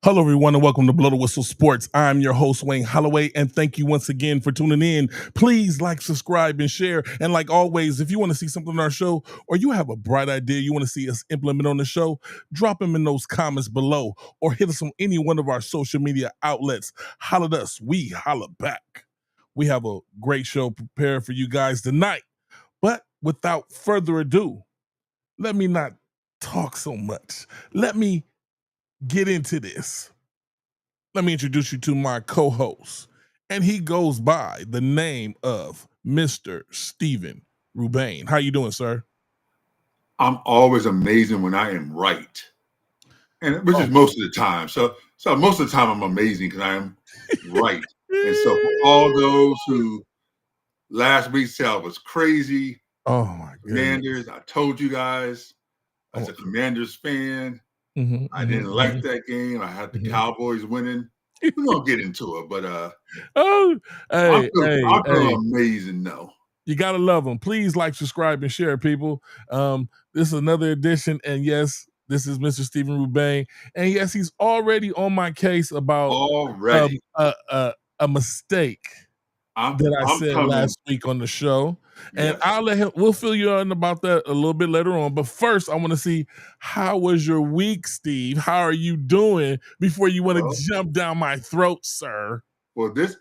Hello, everyone, and welcome to Blow the Whistle Sports. I'm your host, Wayne Holloway, and thank you once again for tuning in. Please like, subscribe, and share. And like always, if you want to see something on our show or you have a bright idea you want to see us implement on the show, drop them in those comments below or hit us on any one of our social media outlets. Holler at us. We holler back. We have a great show prepared for you guys tonight. But without further ado, let me not talk so much. Let me get into this. Let me introduce you to my co-host, and he goes by the name of Mr. Steven Rubain. How you doing, sir? I'm always amazing when I am right, and which is most of the time. So most of the time I'm amazing because I am right. And so for all those who last week said I was crazy, oh my Commanders, goodness. I told you guys as a Commanders fan, I didn't like that game. I had the Cowboys winning. We're gonna get into it, but I feel amazing though. You gotta love them. Please like, subscribe, and share, people. This is another edition, and yes, this is Mr. Steven Rubain, and yes, he's already on my case about a mistake that I said last week on the show, and I'll let him. We'll fill you in about that a little bit later on. But first, I want to see, how was your week, Steve? How are you doing before you want to jump down my throat, sir? Well, this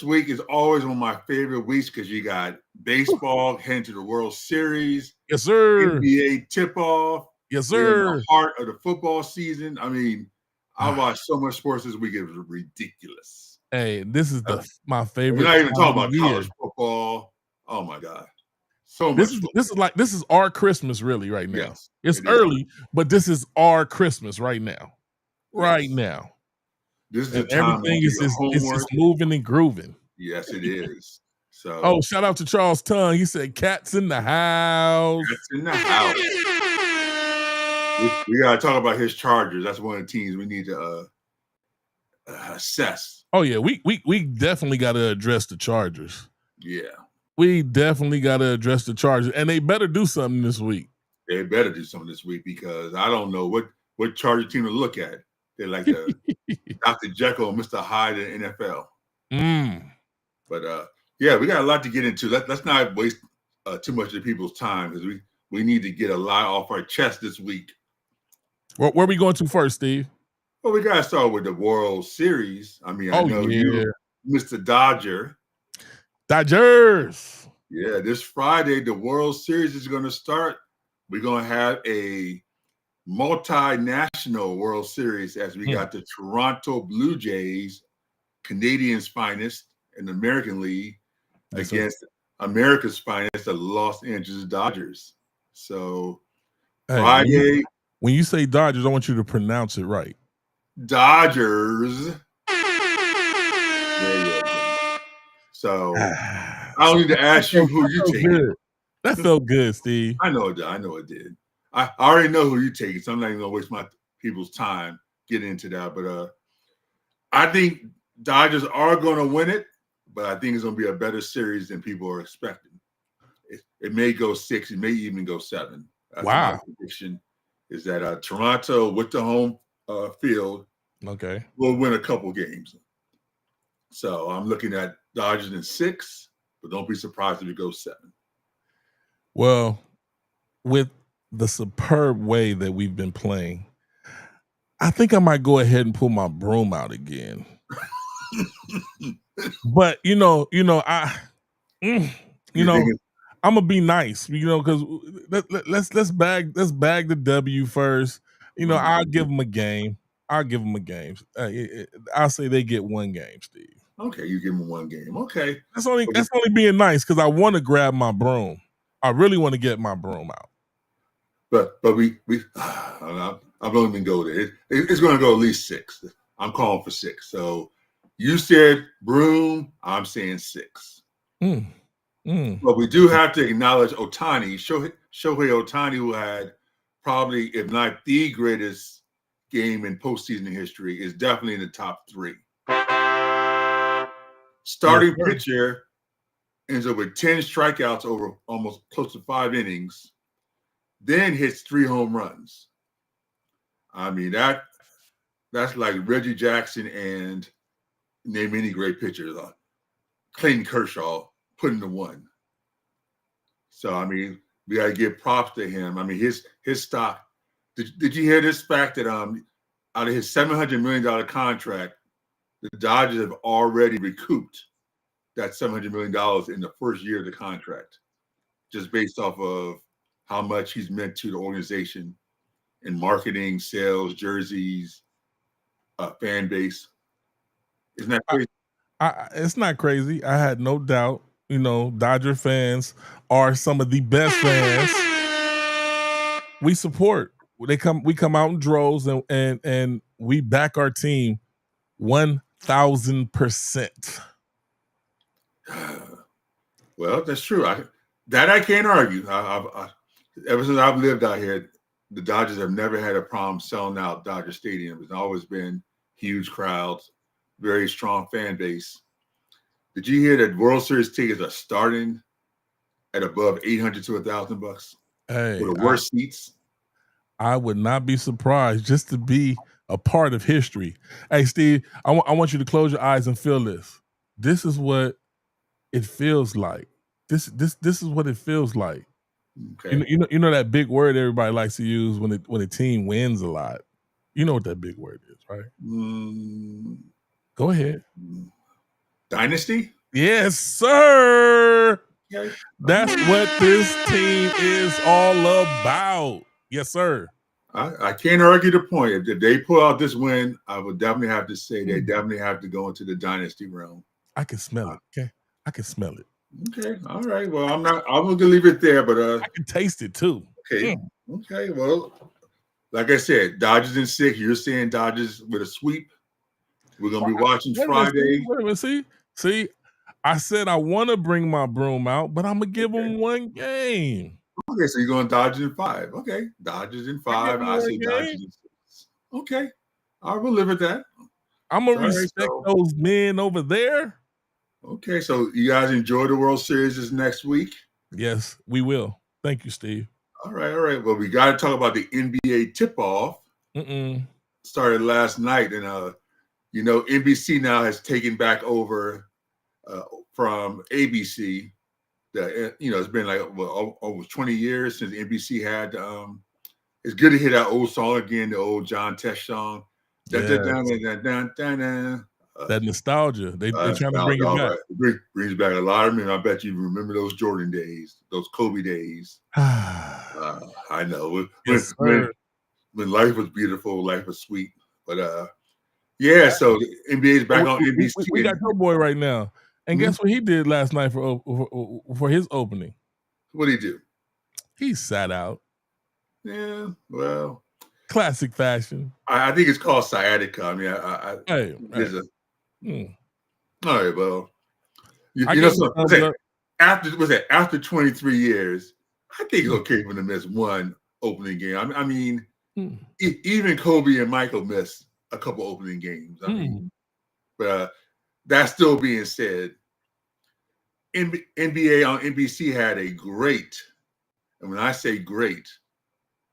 week is always one of my favorite weeks because you got baseball heading to the World Series. Yes, sir. NBA tip-off. Yes, sir. We're in the heart of the football season. I mean, I watched so much sports this week; it was ridiculous. Hey, this is my favorite. We're not even talking about college football. Oh my god, so much. This is our Christmas, really, right now. Yes, it's early, but this is our Christmas right now. Right now. This is the time everything is just moving and grooving. Yes, it is. So, oh, shout out to Charles Tongue. He said, "Cats in the house." Cats in the house. We gotta talk about his Chargers. That's one of the teams we need to assess. Oh yeah, we definitely got to address the Chargers. Yeah, we definitely got to address the Chargers, and they better do something this week. They better do something this week because I don't know what Charger team to look at. They're like the Dr. Jekyll and Mr. Hyde in the NFL. But yeah, we got a lot to get into. Let's not waste too much of people's time because we need to get a lot off our chest this week. Where are we going to first, Steve? Well, we got to start with the World Series. I mean, I know you, Mr. Dodger. Dodgers. Yeah, this Friday, the World Series is going to start. We're going to have a multinational World Series as we got the Toronto Blue Jays, Canadians' finest in the American League, against America's finest, the Los Angeles Dodgers. So Friday. When you say Dodgers, I want you to pronounce it right. Dodgers. So I don't need to ask you who you take. That felt good, Steve. I know it did. I already know who you take, so I'm not even gonna waste my people's time getting into that. But I think Dodgers are gonna win it, but I think it's gonna be a better series than people are expecting. It may go 6, it may even go 7. That's my prediction. Is that Toronto with the home field will win a couple games. So I'm looking at Dodgers in 6, but don't be surprised if it goes 7. Well, with the superb way that we've been playing, I think I might go ahead and pull my broom out again. But I'm gonna be nice, because let's bag the W first. I'll give them a game. I'll say they get one game, Steve. Okay, you give them one game. Okay, that's only being nice because I want to grab my broom. I really want to get my broom out. But I'm not even go there. It's going to go at least 6. I'm calling for 6. So you said broom. I'm saying 6. But we do have to acknowledge Ohtani, Shohei Ohtani, who had probably, if not the greatest game in postseason history, is definitely in the top 3. Starting pitcher ends up with 10 strikeouts over almost close to 5 innings, then hits 3 home runs. I mean, That's like Reggie Jackson and name any great pitchers. Clayton Kershaw putting the one. So I mean, we got to give props to him. I mean, his stock. Did you hear this fact that out of his $700 million contract, the Dodgers have already recouped that $700 million in the first year of the contract, just based off of how much he's meant to the organization in marketing, sales, jerseys, fan base. Isn't that crazy? It's not crazy. I had no doubt. You know, Dodger fans are some of the best fans. We support. We come out in droves, and we back our team 1,000%. Well, that's true. I can't argue. Ever since I've lived out here, the Dodgers have never had a problem selling out Dodger Stadium. It's always been huge crowds, very strong fan base. Did you hear that World Series tickets are starting at above $800 to $1,000 Hey, for the worst seats? I would not be surprised just to be a part of history. Hey, Steve, I want you to close your eyes and feel this. This is what it feels like. This is what it feels like. Okay. You know that big word everybody likes to use when a team wins a lot. You know what that big word is, right? Go ahead. Dynasty? Yes, sir. Okay. That's what this team is all about. Yes, sir. I can't argue the point. If they pull out this win, I would definitely have to say they definitely have to go into the dynasty realm. I can smell it. Okay, I can smell it. Okay, all right. Well, I'm going to leave it there, but I can taste it too. Okay, okay. Well, like I said, Dodgers in 6. You're saying Dodgers with a sweep. We're gonna be watching Friday. Wait a minute, see. I said I want to bring my broom out, but I'm gonna give them one game. Okay, so you're going Dodgers in 5. Okay, Dodgers in 5. I say Dodgers in 6. Okay, I will live with that. I'm gonna respect those men over there. Okay, so you guys enjoy the World Series this next week? Yes, we will. Thank you, Steve. All right. Well, we got to talk about the NBA tip-off. Started last night, and you know, NBC now has taken back over from ABC. You know, it's been like over 20 years since NBC had. It's good to hear that old song again, the old John Tesh song. That nostalgia. They're trying to bring it back. Right. Brings back a lot of men. I bet you remember those Jordan days, those Kobe days. I know. When life was beautiful, life was sweet. But yeah, so the NBA's back on NBC. We got your boy right now. And guess what he did last night for his opening? What did he do? He sat out. Yeah, well, classic fashion. I think it's called sciatica. I mean, all right, well, you know, so after 23 years, I think it's okay for them to miss one opening game. I mean, even Kobe and Michael missed a couple opening games. I mean, but that still being said, NBA on NBC had a great, and when I say great,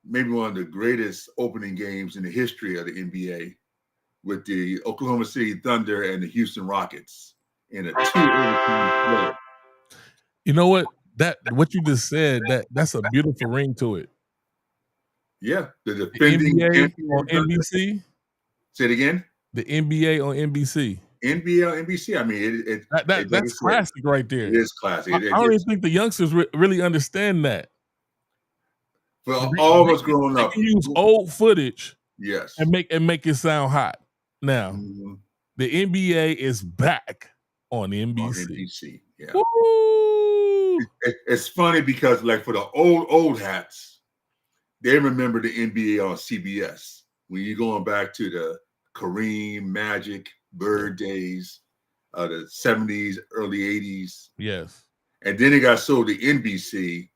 maybe one of the greatest opening games in the history of the NBA, with the Oklahoma City Thunder and the Houston Rockets in a 2-overtime thriller. You know what? What you just said, that's a beautiful ring to it. Yeah, the defending NBA on NBC. Say it again. The NBA on NBC. NBA on NBC. I mean, that's classic right there. It is classic. I don't even think the youngsters really understand that. Well, all of us growing up, they can use old footage, yes, and make it sound hot. Now, the NBA is back on NBC. On NBC, yeah. It's funny because, like, for the old hats, they remember the NBA on CBS. When you're going back to the Kareem, Magic, Bird days, the 70s, early 80s. Yes. And then it got sold to NBC,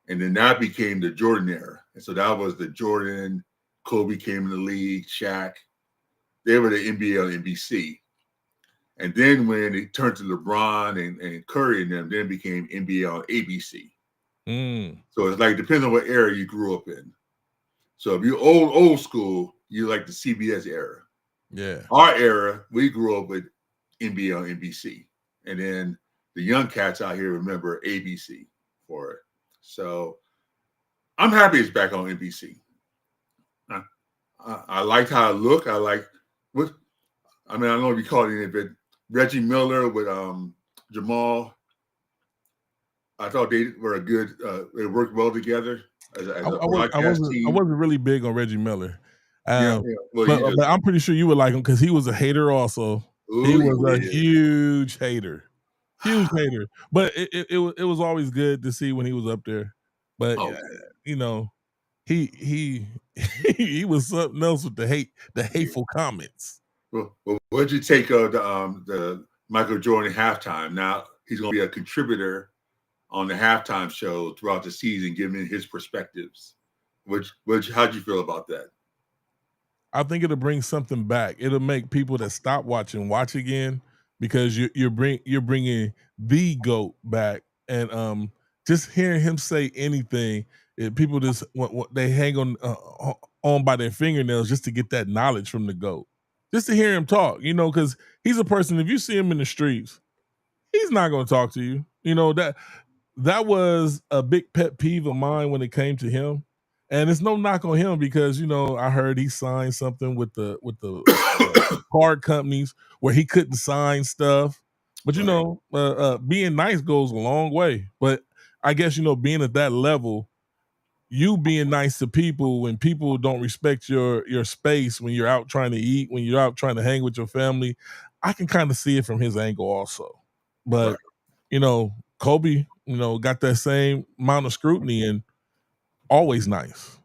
and then that became the Jordan era. And so that was the Jordan, Kobe came in the league, Shaq. They were the NBA on NBC. And then when it turned to LeBron and Curry and them, then it became NBA on ABC. So it's like, depends on what era you grew up in. So if you're old school, you like the CBS era. Yeah. Our era, we grew up with NBA on NBC, and then the young cats out here remember ABC for it. So I'm happy it's back on NBC. I liked how it looked. I like what I mean. I don't know if you call it, but Reggie Miller with Jamal. I thought they were a good. They worked well together as a broadcast I team. wasn't really big on Reggie Miller. Yeah. Well, But I'm pretty sure you would like him because he was a hater also. He ooh, was a yeah. huge hater. Huge hater. But it was always good to see when he was up there. But Okay. you know, he he was something else with the hateful comments. Well, what'd you take of the Michael Jordan halftime? Now he's going to be a contributor on the halftime show throughout the season, giving his perspectives. How'd you feel about that? I think it'll bring something back. It'll make people that stop watching watch again because you're bringing the GOAT back, and just hearing him say anything, people just they hang on by their fingernails just to get that knowledge from the GOAT, just to hear him talk. Because he's a person. If you see him in the streets, he's not going to talk to you. That was a big pet peeve of mine when it came to him. And it's no knock on him because I heard he signed something with the card companies where he couldn't sign stuff. But being nice goes a long way. But I guess being at that level, you being nice to people when people don't respect your space, when you're out trying to eat, when you're out trying to hang with your family, I can kind of see it from his angle also. But Kobe, got that same amount of scrutiny and always nice.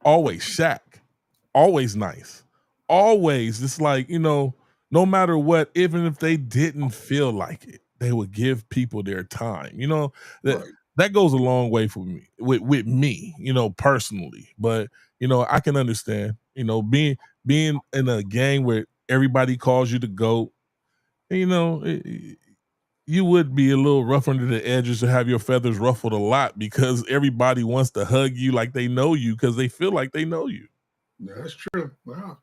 Always Shaq. Always nice. Always. It's like, no matter what, even if they didn't feel like it, they would give people their time. That goes a long way for me with me, personally. But, I can understand, being in a game where everybody calls you the GOAT, you would be a little rough under the edges to have your feathers ruffled a lot because everybody wants to hug you like they know you because they feel like they know you. That's true. Wow.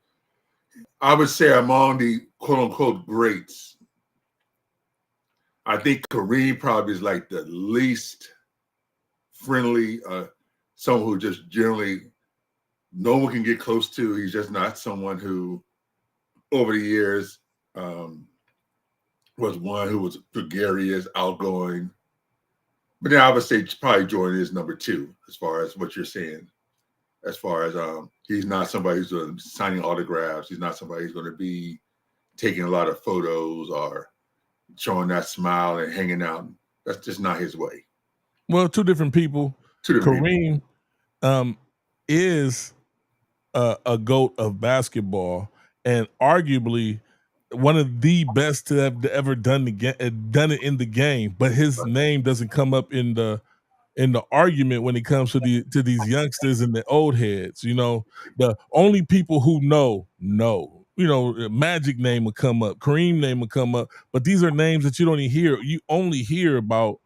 I would say among the quote unquote greats, I think Kareem probably is like the least friendly, someone who just generally no one can get close to. He's just not someone who over the years was one who was gregarious, outgoing. But then I would say probably Jordan is number two as far as what you're saying. As far as he's not somebody who's signing autographs. He's not somebody who's going to be taking a lot of photos or showing that smile and hanging out. That's just not his way. Well, two different people. Kareem is a GOAT of basketball and arguably one of the best to have ever done it in the game. But his name doesn't come up in the argument when it comes to these youngsters and the old heads. The only people who know. Magic name will come up, Kareem name will come up, but these are names that you don't even hear. You only hear about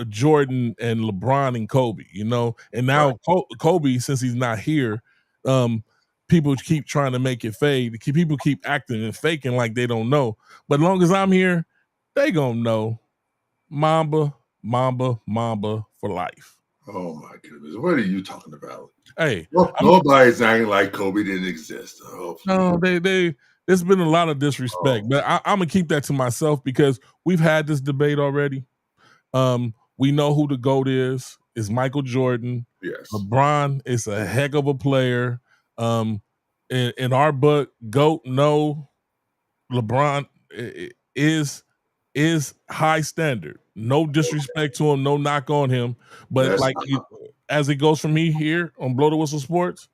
Jordan and LeBron and Kobe, and now Kobe, since he's not here, people keep trying to make it fade. People keep acting and faking like they don't know. But as long as I'm here, they gonna know. Mamba for life. Oh my goodness. What are you talking about? Hey, nobody's acting like Kobe didn't exist. No, there's been a lot of disrespect, but I'm gonna keep that to myself because we've had this debate already. We know who the GOAT is. It's Michael Jordan. Yes. LeBron is a heck of a player. In our book, GOAT, no. LeBron is high standard. No disrespect to him, no knock on him. But as it goes for me here on Blow the Whistle Sports,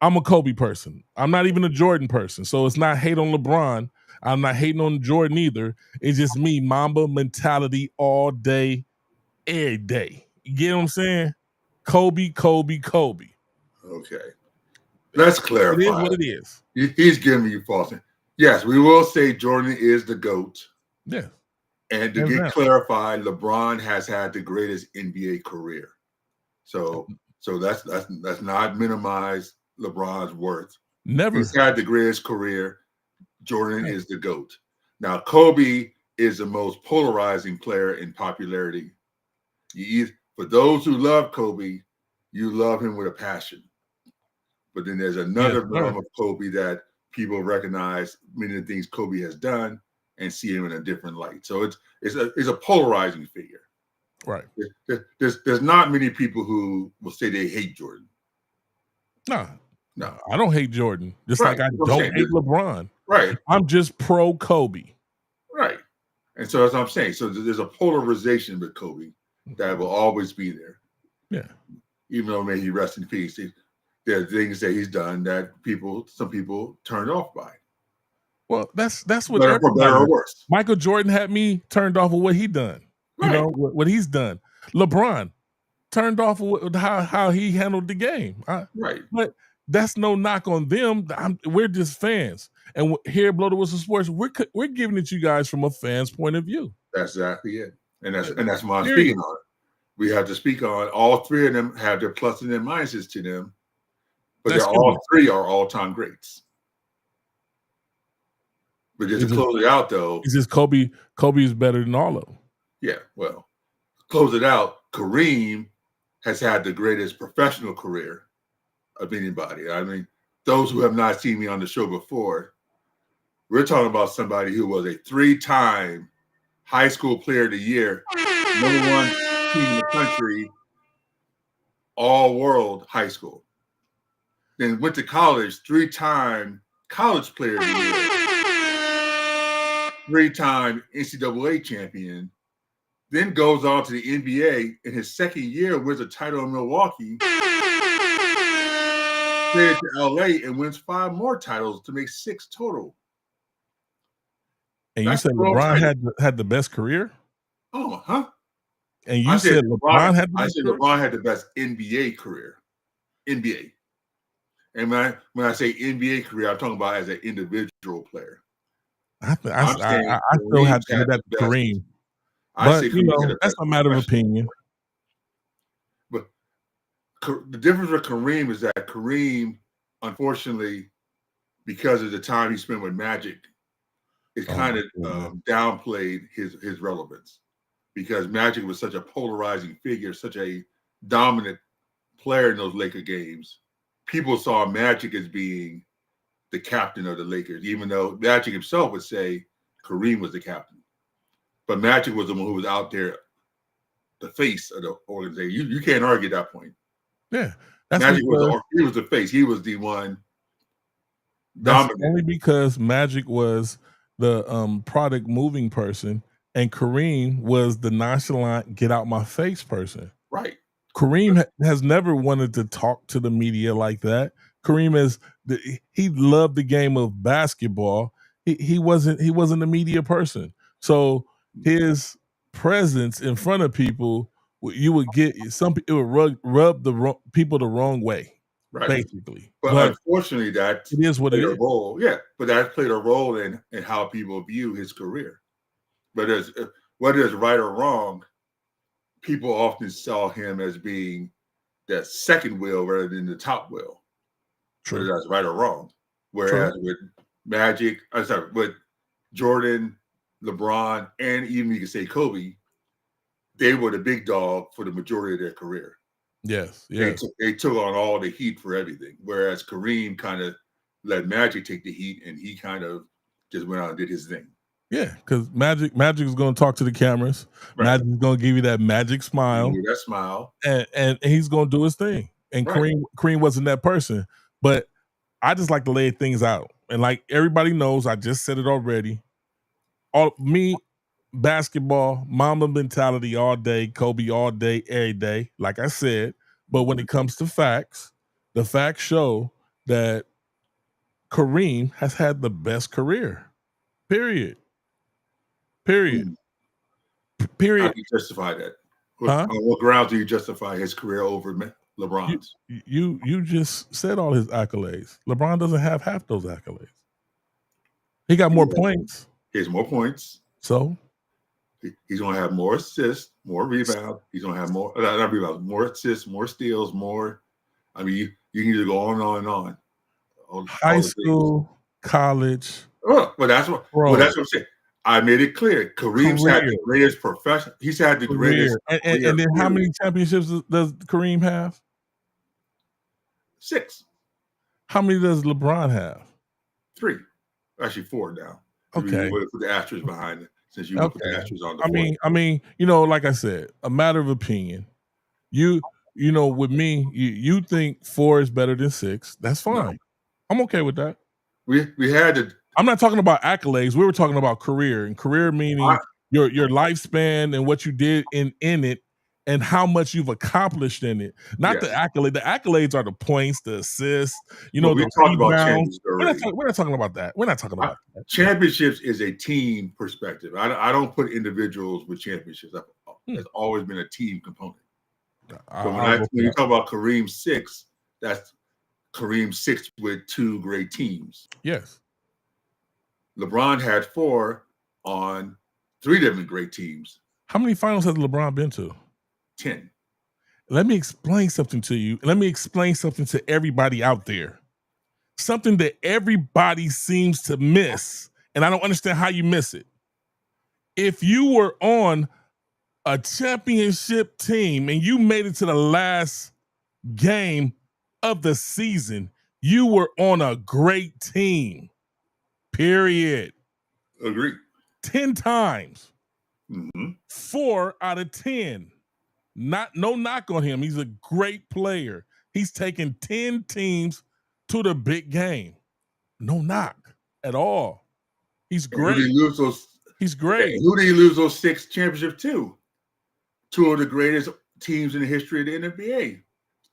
I'm a Kobe person. I'm not even a Jordan person. So it's not hate on LeBron. I'm not hating on Jordan either. It's just me, Mamba mentality all day, every day. You get what I'm saying? Kobe. Okay. Let's clarify. It is what it is. He's giving you false. Yes, we will say Jordan is the GOAT. Yeah. And to get clarified, LeBron has had the greatest NBA career. So that's not minimize LeBron's worth. Never. He's had the greatest career. Jordan is the GOAT. Now, Kobe is the most polarizing player in popularity. For those who love Kobe, you love him with a passion. But then there's another realm of Kobe that people recognize many of the things Kobe has done and see him in a different light. So it's a polarizing figure. Right. There's not many people who will say they hate Jordan. No, I don't hate Jordan. Just like I don't hate LeBron. Right. I'm just pro Kobe. Right. And so that's what I'm saying. So there's a polarization with Kobe that will always be there. Yeah. Even though may he rest in peace. There are things that he's done that some people turned off by. Well, that's what better, for better or worse. Michael Jordan had me turned off of what he done. Right. You know what he's done. LeBron turned off of how he handled the game. Right. But that's no knock on them. We're just fans, and here at Blow the Whistle Sports, we're giving it to you guys from a fan's point of view. That's exactly it, and that's why I'm speaking on it. We have to speak on all three of them have their pluses and their minuses to them, but all three are all-time greats. But just to close it out, though, it's just Kobe is better than all of them. Yeah, well, close it out. Kareem has had the greatest professional career of anybody. I mean, those who have not seen me on the show before, we're talking about somebody who was a 3-time high school player of the year, #1 team in the country, all world high school. Then went to college, 3-time college player of the year, 3-time NCAA champion, then goes on to the NBA. In his second year, wins a title in Milwaukee, traded to LA, and wins 5 more titles to make 6 total. And you said LeBron had the best career? Oh, huh? And you said LeBron had the best career? LeBron had the best NBA career. NBA. And when I say NBA career, I'm talking about as an individual player. I still have to give that to Kareem. But, that's a matter of opinion. But the difference with Kareem is that Kareem, unfortunately, because of the time he spent with Magic, it kind of downplayed his relevance. Because Magic was such a polarizing figure, such a dominant player in those Laker games. People saw Magic as being the captain of the Lakers, even though Magic himself would say Kareem was the captain. But Magic was the one who was out there, the face of the organization. You can't argue that point. Yeah. Magic was the face. He was the one dominant. Only because Magic was the product moving person and Kareem was the nonchalant, get out my face person. Right. Kareem has never wanted to talk to the media like that. Kareem he loved the game of basketball. He wasn't a media person. So his presence in front of people, you would get it would rub people the wrong way, right? Basically. But unfortunately, that it is what it is. Yeah, but that played a role in how people view his career. But whether it's right or wrong, people often saw him as being the second wheel rather than the top wheel. True. Whether that's right or wrong. Whereas with Magic, with Jordan, LeBron, and even you can say Kobe, they were the big dog for the majority of their career. Yes. They took on all the heat for everything. Whereas Kareem kind of let Magic take the heat, and he kind of just went out and did his thing. Yeah, because Magic is going to talk to the cameras. Right. Magic is going to give you that magic smile. That smile. And he's going to do his thing. And Kareem wasn't that person. But I just like to lay things out. And like everybody knows, I just said it already. Basketball, Mamba mentality all day, Kobe all day, every day, like I said. But when it comes to facts, the facts show that Kareem has had the best career. Period. How do you justify that? On what grounds do you justify his career over LeBron's? You just said all his accolades. LeBron doesn't have half those accolades. He got more points. He has more points. So he's going to have more assists, more rebounds. He's going to have more assists, more steals, more. I mean, you can either go on and on and on. High school, college, Oh, well, that's what. Well, pro, that's what I'm saying. I made it clear. Kareem's had career, the greatest profession. He's had the greatest career. And, and, career. and then how Period. many championships does Kareem have? 6, How many does LeBron have? 3, actually 4 now. Okay. We put the asterisk behind it since you put the Okay. asterisk on the I fourth. mean, like I said, a matter of opinion. You with me, you think 4 is better than 6. That's fine. No. I'm okay with that. We had to. I'm not talking about accolades. We were talking about career, and career meaning your lifespan and what you did in it and how much you've accomplished in it. Not the accolade. The accolades are the points, the assists, Well, we the talked about rebounds. championships already. We're not talking about that. We're not talking about that. Championships is a team perspective. I don't put individuals with championships. There's always been a team component. So when you talk about Kareem 6, that's Kareem 6 with 2 great teams. Yes. LeBron had 4 on 3 different great teams. How many finals has LeBron been to? 10. Let me explain something to you. Let me explain something to everybody out there. Something that everybody seems to miss, and I don't understand how you miss it. If you were on a championship team and you made it to the last game of the season, you were on a great team. Period. Agree. 10 times. Mm-hmm. 4 out of 10. No knock on him. He's a great player. He's taken 10 teams to the big game. No knock at all. He's great. Who did he lose those? He's great. Who did he lose those 6 championships to? 2 of the greatest teams in the history of the NBA.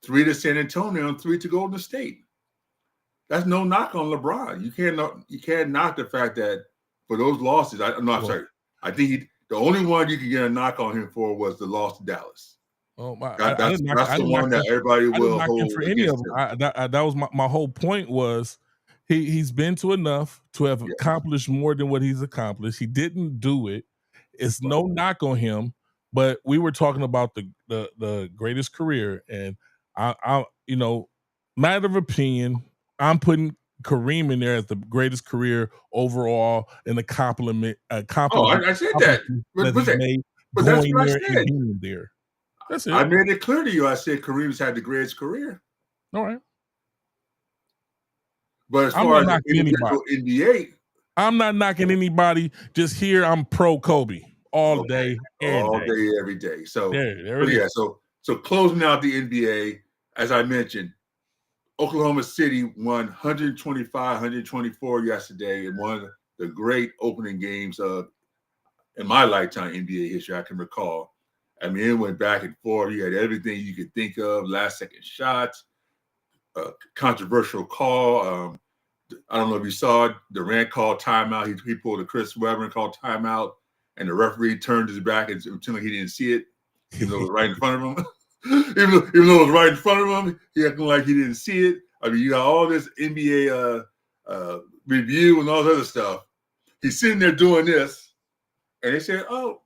3 to San Antonio and 3 to Golden State. That's no knock on LeBron. You can't knock the fact that for those losses. I'm sorry. I think the only one you could get a knock on him for was the loss to Dallas. Oh my! That's the one that everybody will hold for any of them. That was my whole point. Was he's been to enough to have accomplished more than what he's accomplished. He didn't do it. It's no knock on him. But we were talking about the greatest career, and I matter of opinion, I'm putting Kareem in there as the greatest career overall and the compliment. I said that. But that's what I said. There. That's it. I made it clear to you. I said Kareem's had the greatest career. All right. But as far as individual NBA, I'm not knocking anybody. Just here, I'm pro Kobe all day, every day. So there So closing out the NBA, as I mentioned, Oklahoma City won 125, 124 yesterday in one of the great opening games of in my lifetime NBA history I can recall. I mean, it went back and forth. You had everything you could think of, last-second shots, controversial call. I don't know if you saw it. Durant called timeout. He pulled a Chris Webber and called timeout, and the referee turned his back and pretended like he didn't see it, even though it was right in front of him. even though it was right in front of him, he acting like he didn't see it. I mean, you got all this NBA review and all this other stuff. He's sitting there doing this, and they said, "Oh,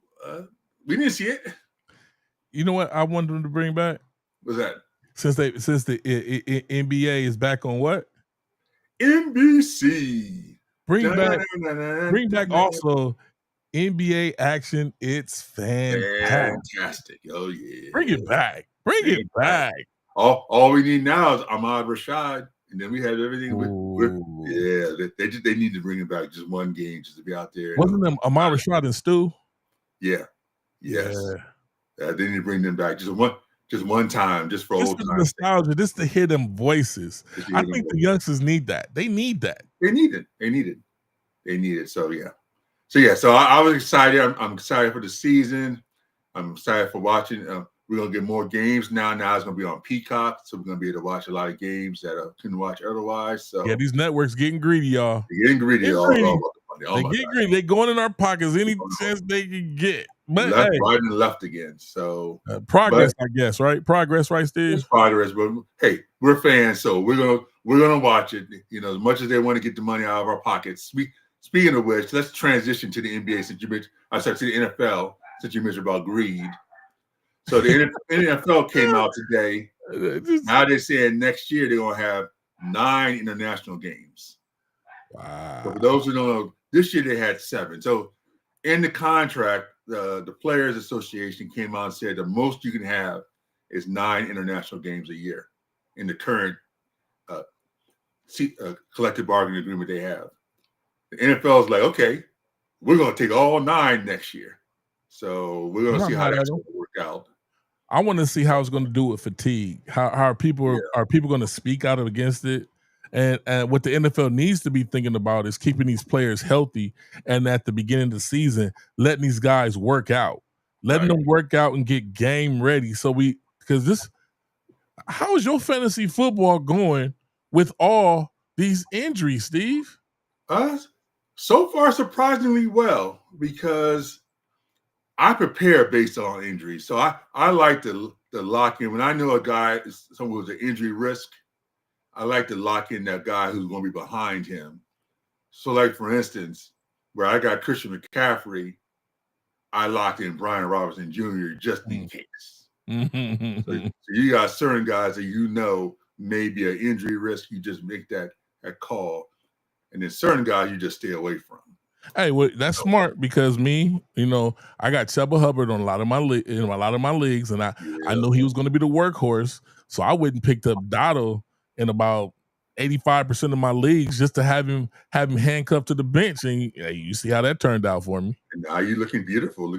we didn't see it." You know what I wanted them to bring back? What's that? Since the NBA is back on what? NBC. Bring back also NBA action. It's fantastic. Oh yeah. Bring it back. Bring it back. All we need now is Ahmad Rashad, and then we have everything. They need to bring it back just one game just to be out there. Wasn't them Ahmad Rashad and Stu? Yeah. Yes. Yeah. They need to bring them back just one time, just for old times. Nostalgia, just to hear them voices. I think the youngsters need that. They need that. They need it. So yeah. So I was excited. I'm excited for the season. I'm excited for watching. We're gonna get more games now. Now it's gonna be on Peacock, so we're gonna be able to watch a lot of games that I couldn't watch otherwise. So yeah, these networks getting greedy, y'all. They're getting greedy. They get greedy. They going in our pockets any chance they can get. But left, right, and left again. So progress, I guess, right? Progress, right, Steve? It's progress, but hey, we're fans, so we're gonna watch it. You know, as much as they want to get the money out of our pockets. Speaking of which, let's transition to the NBA since you mentioned. I said to the NFL since you mentioned about greed. So the NFL came out today. Now they're saying next year they're gonna have 9 international games. Wow. So for those who don't know, this year they had 7. So in the contract, the Players Association came out and said the most you can have is 9 international games a year in the current collective bargaining agreement they have. The NFL is like, okay, we're going to take all 9 next year. So we're going to see how that's going to work out. I want to see how it's going to do with fatigue. How are people going to speak out against it? And what the NFL needs to be thinking about is keeping these players healthy, and at the beginning of the season, letting these guys work out, letting them work out and get game ready. So how is your fantasy football going with all these injuries, Steve? So far, surprisingly well, because I prepare based on injuries. So I like to lock in. When I know a guy, someone who's an injury risk, I like to lock in that guy who's going to be behind him. So like, for instance, where I got Christian McCaffrey, I locked in Brian Robinson Jr. just in case. So you got certain guys that may be an injury risk. You just make that call. And then certain guys you just stay away from. Hey, well, that's smart, because I got Chuba Hubbard on a lot of my leagues, and I know he was going to be the workhorse, so I wouldn't picked up Dotto in about 85% of my leagues just to have him handcuffed to the bench, and you see how that turned out for me. And now you're looking beautiful.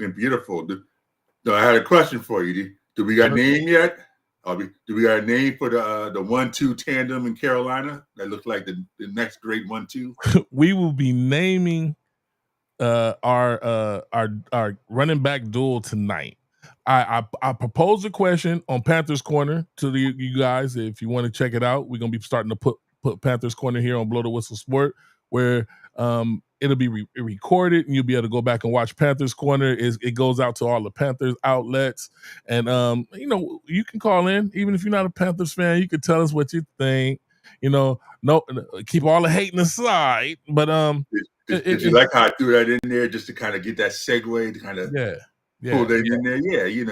I had a question for you. Do we got a name yet? Do we got a name for the 1-2 tandem in Carolina that looks like the next great 1-2? We will be naming our running back duel tonight. I proposed a question on Panthers Corner to you guys. If you want to check it out, we're gonna be starting to put Panthers Corner here on Blow the Whistle Sport, where it'll be recorded, and you'll be able to go back and watch Panthers Corner. It goes out to all the Panthers outlets, and you can call in even if you're not a Panthers fan. You can tell us what you think. No, keep all the hating aside, but did you like how I threw that in there just to kind of get that segue to kind of pull that in there? Yeah,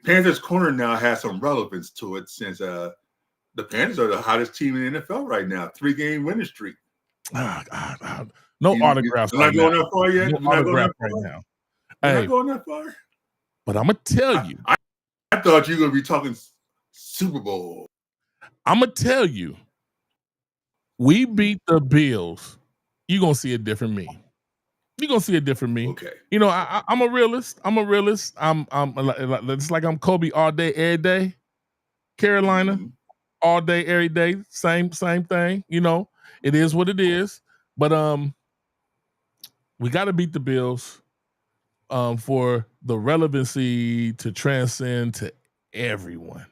Panthers Corner now has some relevance to it, since the Panthers are the hottest team in the NFL right now, 3-game winning streak. No autographs. You're not going that far yet. No autograph right now. You're not going that far. But I'm gonna tell you. I thought you were gonna be talking Super Bowl. I'm gonna tell you. We beat the Bills. You're gonna see a different me. You're gonna see a different me. Okay. I'm a realist. I'm it's like I'm Kobe all day, every day. Carolina, all day, every day. Same thing. It is what it is. But we got to beat the Bills for the relevancy to transcend to everyone.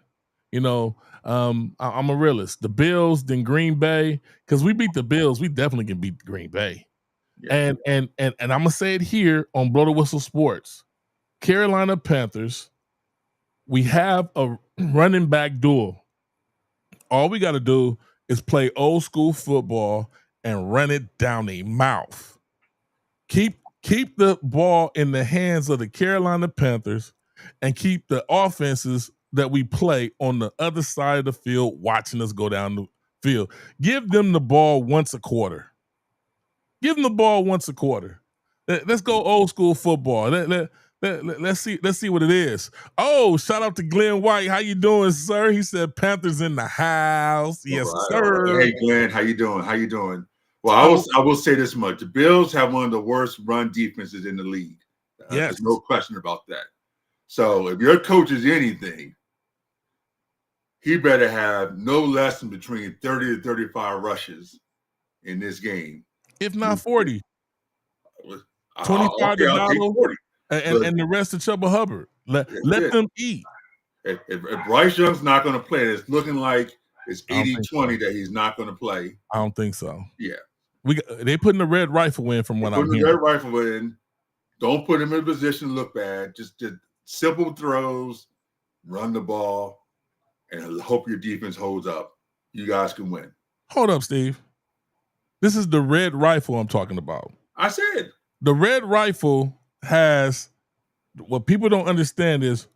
I'm a realist. The Bills, then Green Bay, because we beat the Bills, we definitely can beat Green Bay. Yeah. And I'm gonna say it here on Blow the Whistle Sports. Carolina Panthers, we have a running back duel. All we got to do is play old school football and run it down their mouth. Keep the ball in the hands of the Carolina Panthers, and keep the offenses that we play on the other side of the field watching us go down the field. Give them the ball once a quarter. Let's go old school football. Let's see what it is. Oh, shout out to Glenn White. How you doing, sir? He said Panthers in the house. Yes, sir. Hey, Glenn, how you doing? Well, I will say this much: the Bills have one of the worst run defenses in the league. Yes, there's no question about that. So if your coach is anything, he better have no less than between 30 to 35 rushes in this game, if not 40. 25 to Donald, 40. And the rest of Chuba Hubbard. Let them eat. If Bryce Young's not going to play, it's looking like it's 80-20 that he's not going to play. I don't think so. Yeah. They putting the red rifle in from what I'm hearing. The red rifle in. Don't put him in a position to look bad. Just simple throws, run the ball, and hope your defense holds up. You guys can win. Hold up, Steve. This is the red rifle I'm talking about. I said. The red rifle has, what people don't understand is,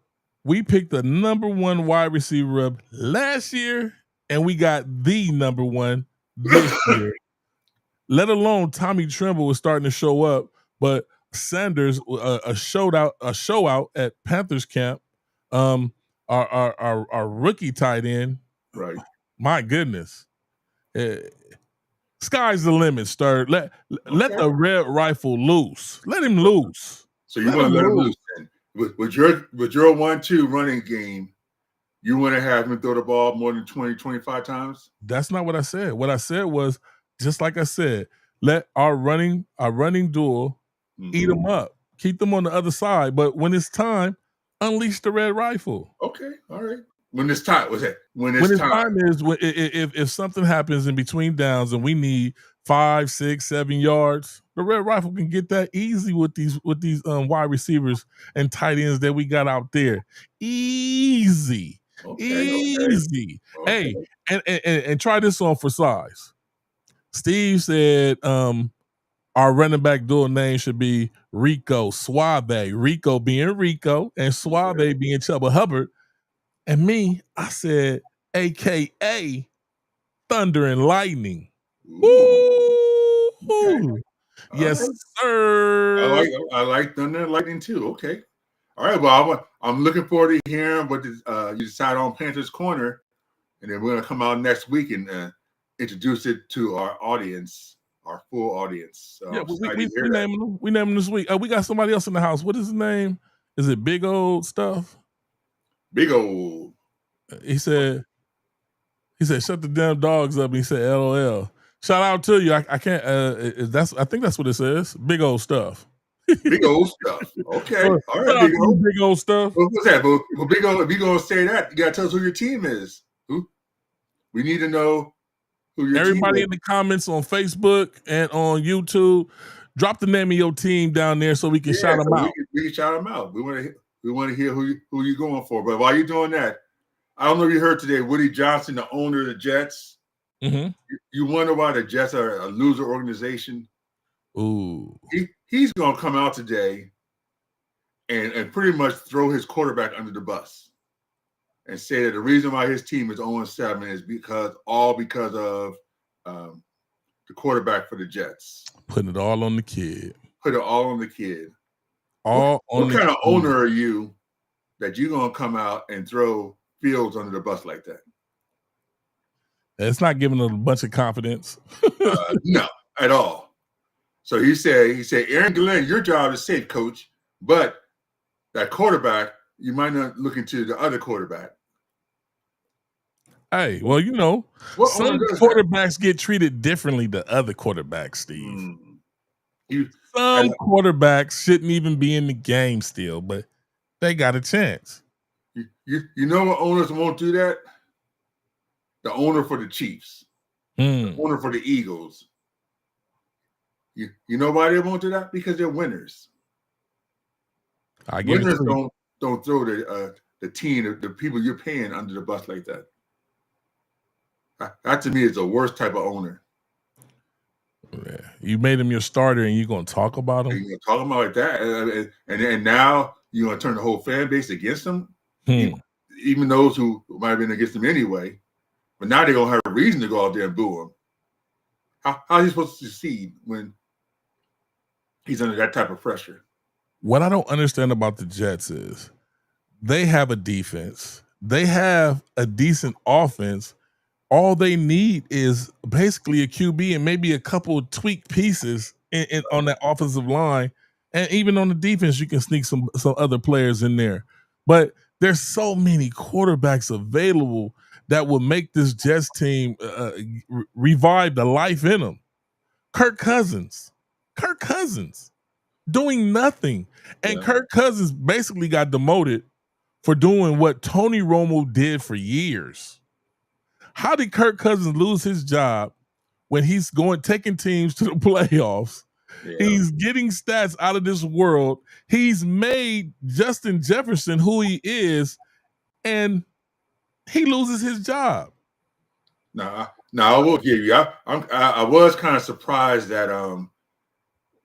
we picked the number 1 wide receiver up last year and we got the number one this year. Let alone Tommy Tremble was starting to show up, but Sanders a show out at Panthers camp. Our rookie tight end, Right. my goodness, sky's the limit. Stir let the red rifle loose. Let him loose. So you want to let him loose then. With your 1-2 running game, you want to have him throw the ball more than 20, 25 times? That's not what I said. What I said was, just like I said, let our running duel eat them up. Keep them on the other side. But when it's time, unleash the red rifle. Okay. All right. When it's time, what's that? When When it's it's time. time is if something happens in between downs and we need 5, 6, 7 yards, the red rifle can get that easy with these wide receivers and tight ends that we got out there. Easy. Easy. Okay. Hey, and try this on for size. Steve said our running back dual name should be Rico Suave. Rico being Rico and Suave being Chubba Hubbard. And me, I said, AKA Thunder and Lightning. Ooh. Okay. Yes, sir. I like Thunder and Lightning too. Okay. All right. Well, I'm looking forward to hearing what you decide on Panthers Corner. And then we're going to come out next week and introduce it to our audience, our full audience. So yeah, we name them this week. We got somebody else in the house. What is his name? Is it Big Old Stuff? Big Old. He said, shut the damn dogs up. And he said, LOL. Shout out to you. I can't. I think that's what it says. Big Old Stuff. Big Old Stuff. Okay. All right. Big Old Stuff. What's that? Well, Big Old. If you're gonna say that, you gotta tell us who your team is. Who? We need to know who your Everybody team is. In the comments on Facebook and on YouTube, drop the name of your team down there so we can shout them out. We can shout them out. We want to hear who you're going for. But while you're doing that, I don't know if you heard today, Woody Johnson, the owner of the Jets. Mm-hmm. You wonder why the Jets are a loser organization. Ooh. He's going to come out today and pretty much throw his quarterback under the bus and say that the reason why his team is 0-7 is because of the quarterback for the Jets. Putting it all on the kid. Put it all on the kid. What kind of owner are you that you're going to come out and throw Fields under the bus like that? It's not giving them a bunch of confidence. No, at all. So he said, Aaron Glenn, your job is safe, coach, but that quarterback, you might not look into the other quarterback. Hey, well, some quarterbacks get treated differently than other quarterbacks, Steve. Some quarterbacks shouldn't even be in the game still, but they got a chance. You know what owners won't do that? The owner for the Chiefs, the owner for the Eagles. You know why they won't do that? Because they're winners. Winners don't throw the team, the people you're paying under the bus like that. That to me is the worst type of owner. Yeah. You made him your starter, and you're gonna talk about him. You're gonna talk about like that, and now you're gonna turn the whole fan base against him. Even those who might have been against him anyway. But now they're gonna have a reason to go out there and boo him. How is he supposed to succeed when he's under that type of pressure? What I don't understand about the Jets is they have a defense. They have a decent offense. All they need is basically a QB and maybe a couple of tweaked pieces on that offensive line. And even on the defense, you can sneak some other players in there. But there's so many quarterbacks available that will make this Jets team revive the life in them. Kirk Cousins doing nothing. And Kirk Cousins basically got demoted for doing what Tony Romo did for years. How did Kirk Cousins lose his job when he's taking teams to the playoffs? Yeah. He's getting stats out of this world. He's made Justin Jefferson who he is, and he loses his job. No, I will give you. I was kind of surprised that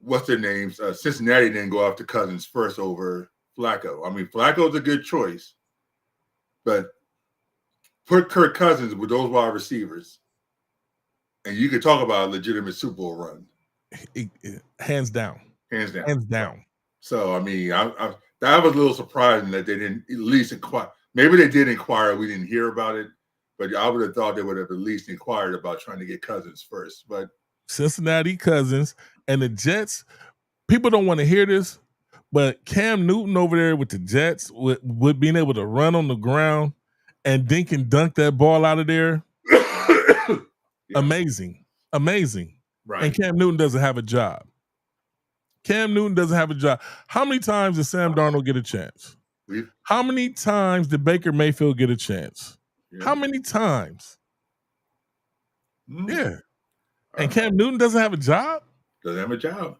what's their names? Cincinnati didn't go after Cousins first over Flacco. I mean, Flacco's a good choice, but put Kirk Cousins with those wide receivers, and you could talk about a legitimate Super Bowl run. Hands down. Hands down. Hands down. So, I mean, that was a little surprising that they didn't at least inquire. Maybe they did inquire. We didn't hear about it, but I would have thought they would have at least inquired about trying to get Cousins first. But Cincinnati Cousins and the Jets, people don't want to hear this, but Cam Newton over there with the Jets, with being able to run on the ground and dink and dunk that ball out of there, yeah. Amazing. Right. And Cam Newton doesn't have a job. How many times did Sam Darnold get a chance? How many times did Baker Mayfield get a chance? Yeah. How many times? Yeah. And Cam Newton doesn't have a job? Doesn't have a job.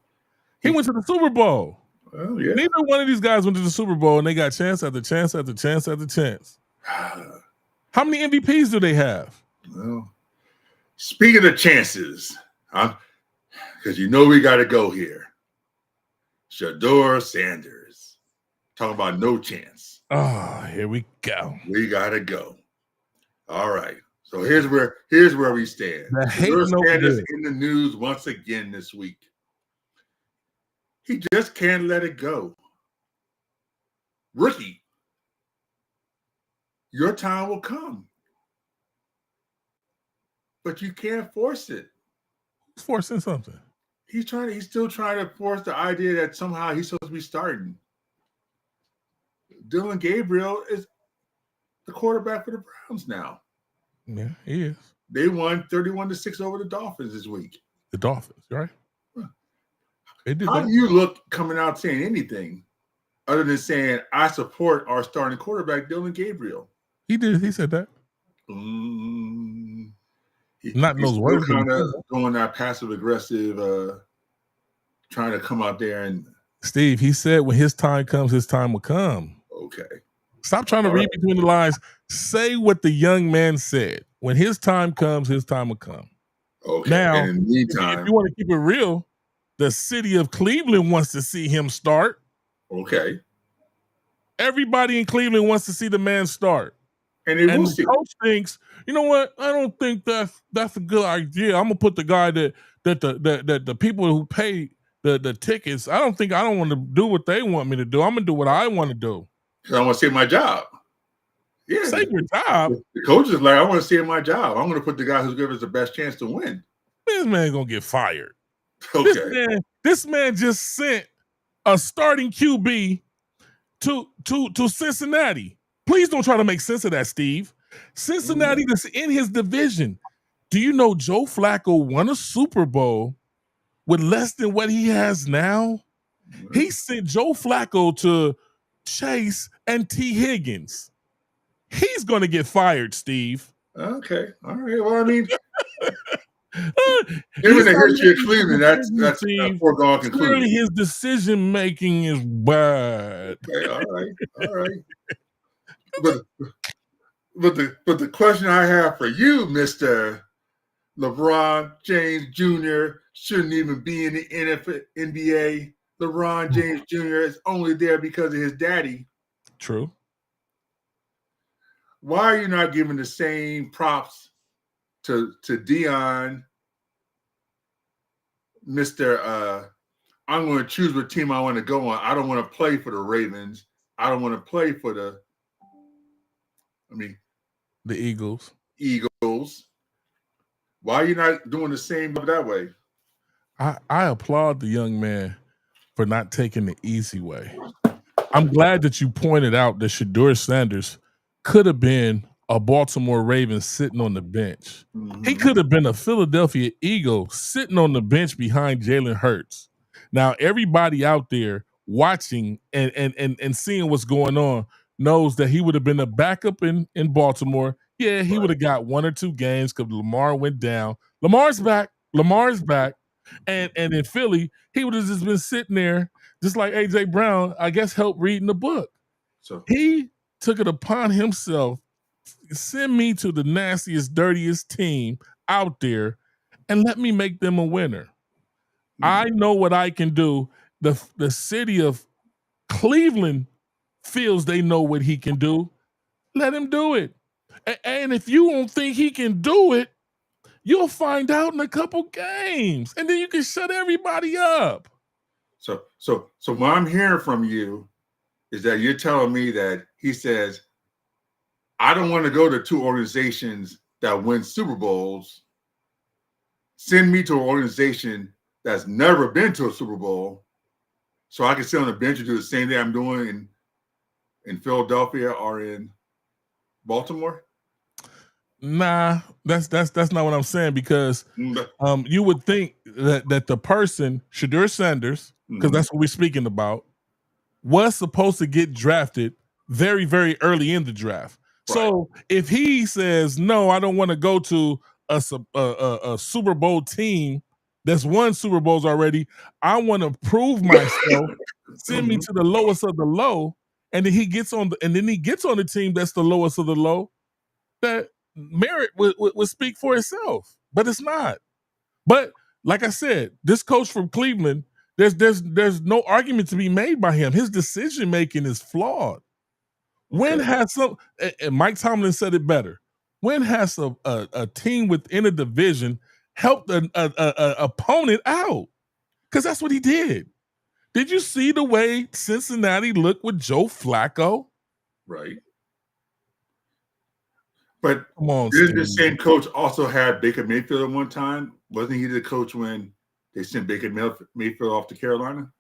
He went to the Super Bowl. Oh, yeah. Neither one of these guys went to the Super Bowl and they got chance after chance after chance after chance. How many MVPs do they have? Well, speaking of chances, because you know we got to go here. Shedeur Sanders talking about no chance. Oh, here we go. We got to go. All right. So here's where we stand. Shedeur Sanders in the news once again this week. He just can't let it go. Rookie, your time will come. But you can't force it. Who's forcing something? He's still trying to force the idea that somehow he's supposed to be starting. Dylan Gabriel is the quarterback for the Browns now. Yeah, he is. They won 31-6 over the Dolphins this week. The Dolphins, right? How do you look coming out saying anything other than saying, I support our starting quarterback, Dylan Gabriel? He did. He said that. Not in those words. Kind of going that passive aggressive, trying to come out there and. Steve, he said, when his time comes, his time will come. Okay. Stop trying to read between the lines. Say what the young man said. When his time comes, his time will come. Okay. Now, and in the meantime, if you want to keep it real, the city of Cleveland wants to see him start. Okay. Everybody in Cleveland wants to see the man start. And the coach thinks, you know what? I don't think that's a good idea. I'm gonna put the guy that the people who pay the tickets. I don't want to do what they want me to do. I'm gonna do what I want to do. I want to save my job. Yeah, save your job. The coach is like, I want to save my job. I'm going to put the guy who's giving us the best chance to win. This man gonna get fired. Okay. This man just sent a starting QB to Cincinnati. Please don't try to make sense of that, Steve. Cincinnati is in his division. Do you know Joe Flacco won a Super Bowl with less than what he has now? He sent Joe Flacco to Chase and T. Higgins. He's going to get fired, Steve. Okay. All right. Well, I mean, given the history of Cleveland, that's a foregone conclusion. Clearly, his decision making is bad. Okay. All right. But the question I have for you, Mr. LeBron James Jr. shouldn't even be in the NBA. LeBron James Jr. is only there because of his daddy. True. Why are you not giving the same props to Dion, Mr. I'm going to choose what team I want to go on. I don't want to play for the Ravens. I don't want to play for the Eagles. Why are you not doing the same that way? I applaud the young man for not taking the easy way. I'm glad that you pointed out that Shedeur Sanders could have been a Baltimore Raven sitting on the bench. Mm-hmm. He could have been a Philadelphia Eagle sitting on the bench behind Jalen Hurts. Now, everybody out there watching and seeing what's going on knows that he would have been a backup in Baltimore. Yeah, he would have got 1 or 2 games because Lamar went down. Lamar's back. And in Philly, he would have just been sitting there, just like A.J. Brown, I guess, helped reading the book. So he took it upon himself, send me to the nastiest, dirtiest team out there, and let me make them a winner. Mm-hmm. I know what I can do. The city of Cleveland feels they know what he can do. Let him do it. And if you don't think he can do it, you'll find out in a couple games, and then you can shut everybody up. So what I'm hearing from you is that you're telling me that he says, I don't want to go to two organizations that win Super Bowls. Send me to an organization that's never been to a Super Bowl so I can sit on the bench and do the same thing I'm doing in Philadelphia or in Baltimore? Nah, that's not what I'm saying, because you would think that the person, Shedeur Sanders, because that's what we're speaking about, was supposed to get drafted very, very early in the draft. Right. So if he says, no, I don't want to go to a Super Bowl team that's won Super Bowls already, I want to prove myself, send me to the lowest of the low, and then he gets on the team that's the lowest of the low, that merit would speak for itself, but it's not. But like I said, this coach from Cleveland, there's no argument to be made by him. His decision making is flawed. When has and Mike Tomlin said it better, when has a team within a division helped an opponent out? Because that's what he did. Did you see the way Cincinnati looked with Joe Flacco? Right. But come on, didn't the same coach also have Baker Mayfield at one time? Wasn't he the coach when they sent Baker Mayfield off to Carolina?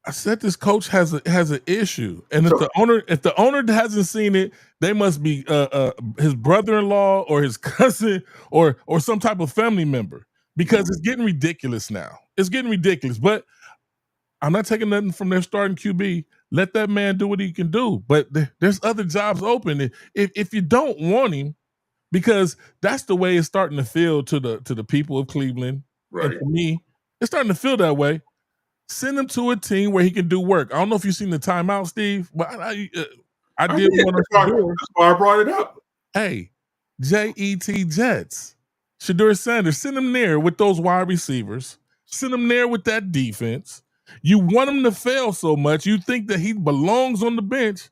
I said this coach has an issue, and if the owner hasn't seen it, they must be his brother-in-law or his cousin or some type of family member, because it's getting ridiculous now. It's getting ridiculous. But I'm not taking nothing from their starting QB. Let that man do what he can do. But there's other jobs open. If you don't want him, because that's the way it's starting to feel to the people of Cleveland. Right. And to me, it's starting to feel that way. Send him to a team where he can do work. I don't know if you've seen the timeout, Steve, but I did want to. That's why I brought it up. Hey, Jets, Shedeur Sanders, send him there with those wide receivers. Send him there with that defense. You want him to fail so much, you think that he belongs on the bench.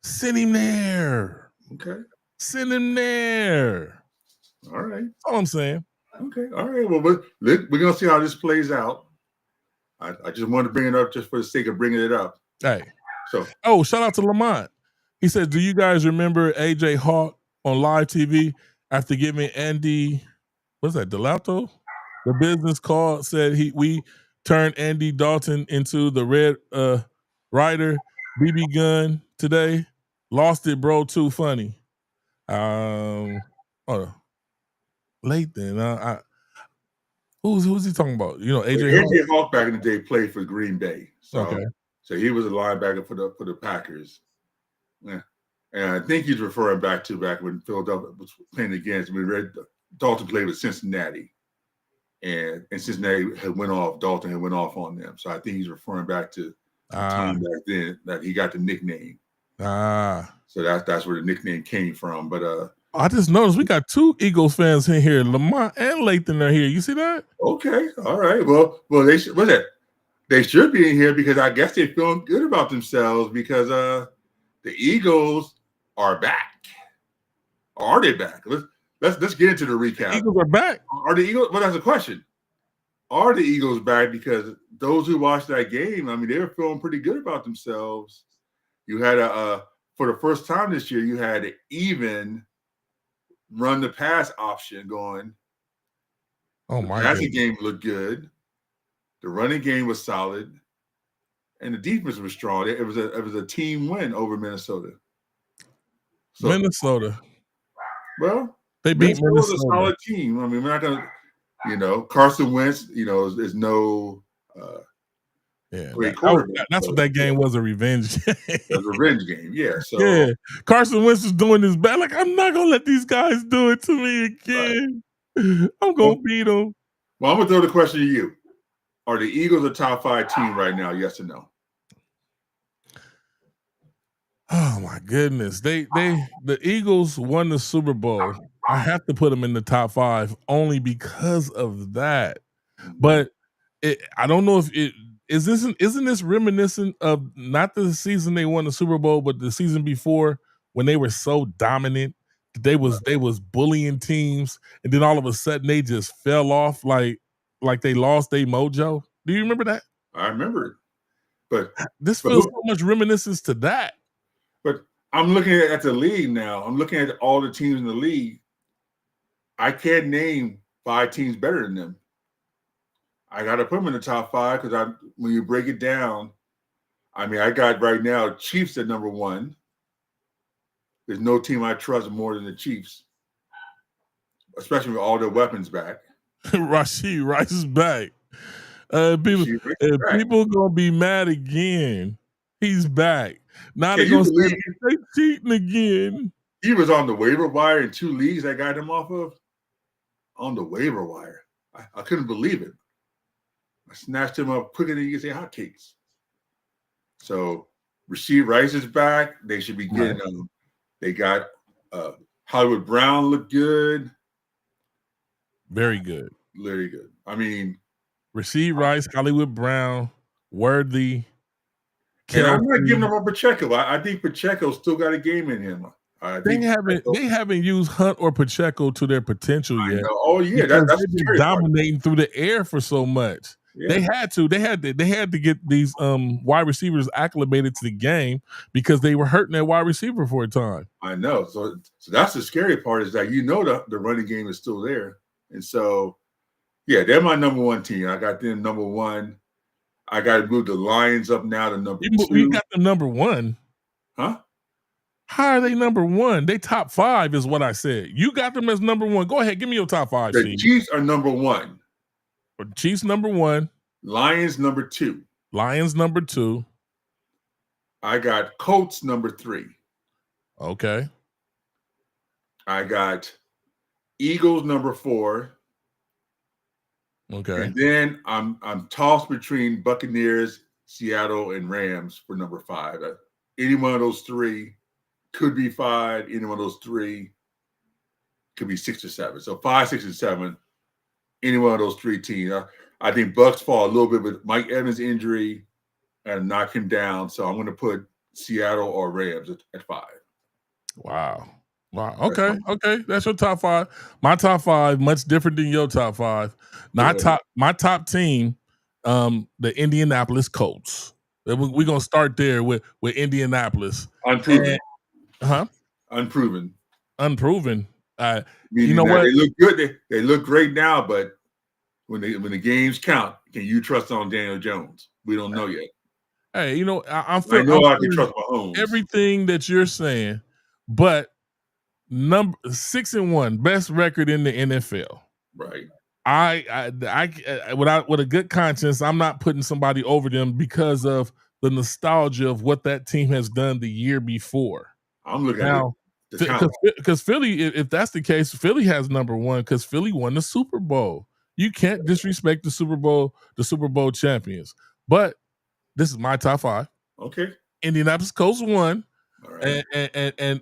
Send him there. Okay. Send him there. All right. That's all I'm saying. Okay. All right. Well, we're going to see how this plays out. I just wanted to bring it up just for the sake of bringing it up. Hey. Shout out to Lamont. He said, do you guys remember AJ Hawk on live TV after giving Andy, what's that, Delato? The business call, said we turned Andy Dalton into the Red Rider BB gun today. Lost it, bro. Too funny. Late then. Who's he talking about? You know, AJ Hawk back in the day played for Green Bay. So he was a linebacker for the Packers. Yeah. And I think he's referring back when Philadelphia was playing against. Dalton played with Cincinnati. And Cincinnati Dalton had went off on them. So I think he's referring back to the time back then that he got the nickname. So that's where the nickname came from. But I just noticed we got two Eagles fans in here. Lamont and Lathan are here. You see that? Okay. All right. Well, they should. What's that? They should be in here because I guess they're feeling good about themselves because the Eagles are back. Are they back? Let's get into the recap. The Eagles are back. Are the Eagles? Well, that's a question. Are the Eagles back? Because those who watched that game, I mean, they were feeling pretty good about themselves. You had for the first time this year, you had an even run the pass option going. Oh my! The passing game looked good. The running game was solid, and the defense was strong. It was a team win over Minnesota. So, Minnesota. Well, they beat Minnesota. A solid team. I mean, we're not gonna, Carson Wentz, is no. Great quarterback. That's what that game was, a revenge game. It was a revenge game, yeah. So yeah, Carson Wentz was doing his best. Like, I'm not gonna let these guys do it to me again. Right. I'm gonna beat them. Well, I'm gonna throw the question to you: are the Eagles a top 5 team right now? Yes or no? Oh my goodness! The Eagles won the Super Bowl. I have to put them in the top 5 only because of that. But I don't know if it. Isn't this reminiscent of not the season they won the Super Bowl, but the season before when they were so dominant, they was bullying teams, and then all of a sudden they just fell off like they lost their mojo. Do you remember that? I remember it. But This feels so much reminiscence to that. But I'm looking at the league now. I'm looking at all the teams in the league. I can't name 5 teams better than them. I got to put them in the top 5 because when you break it down, I mean, I got right now Chiefs at number 1. There's no team I trust more than the Chiefs, especially with all their weapons back. Rashid Rice is back. People gonna be mad again. He's back. Now they're gonna say they cheating again. He was on the waiver wire in 2 leagues I got him off of. On the waiver wire. I couldn't believe it. I snatched him up quicker than you can say hotcakes. So Rashid Rice is back. They should be getting him. They got Hollywood Brown looked good. Very good. Very good. I mean, Rashid Rice, Hollywood Brown, Worthy. And I'm not giving up on Pacheco. I think Pacheco still got a game in him. They haven't used Hunt or Pacheco to their potential yet. Oh yeah, that's been dominating through the air for so much. Yeah. They had to get these wide receivers acclimated to the game because they were hurting their wide receiver for a time. I know. So that's the scary part is that the running game is still there. And so yeah, they're my number 1 team. I got them number 1. I got to move the Lions up now to number 2. You got them number 1. Huh? How are they number 1? They top 5 is what I said. You got them as number 1. Go ahead, give me your top 5. The Chiefs are number 1. Chiefs number 1. Lions number 2. Lions number 2. I got Colts number 3. Okay. I got Eagles number 4. Okay. And then I'm tossed between Buccaneers, Seattle, and Rams for number 5. Any one of those 3 could be 5. Any one of those 3 could be 6 or 7. So 5, 6, and 7. Any one of those 3 teams. I think Bucks fall a little bit with Mike Evans' injury and knock him down. So I'm going to put Seattle or Rams at 5. Wow. Okay. That's your top 5. My top 5 much different than your top 5. My top team, the Indianapolis Colts. We're gonna start there with Indianapolis. Unproven. Unproven. You know what? They look good. They look great now, but when the games count, can you trust on Daniel Jones? We don't know yet. Hey, I can trust Mahomes. Everything that you're saying, but number 6-1, best record in the NFL. Right. I with a good conscience, I'm not putting somebody over them because of the nostalgia of what that team has done the year before. I'm looking at because Philly, if that's the case, Philly has number 1 because Philly won the Super Bowl. You can't disrespect the Super Bowl champions. But this is my top 5. Okay. Indianapolis Colts 1. All right. And